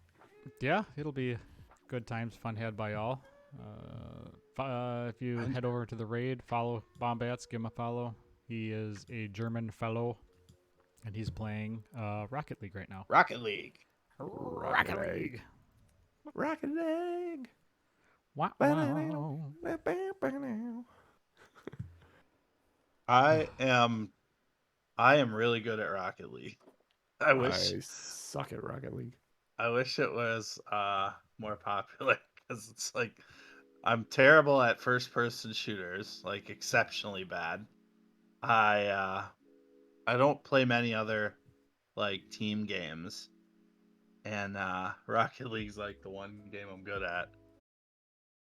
Yeah, it'll be good times, fun had by all. if you head over to the raid, follow Bombats, give him a follow. He is a German fellow, and he's playing Rocket League right now. Rocket League. Rocket League. Rocket League. Wow. I am really good at Rocket League. I I suck at Rocket League. wish it was more popular because it's like I'm terrible at first person shooters, like exceptionally bad. I don't play many other team games, and Rocket League's like the one game I'm good at.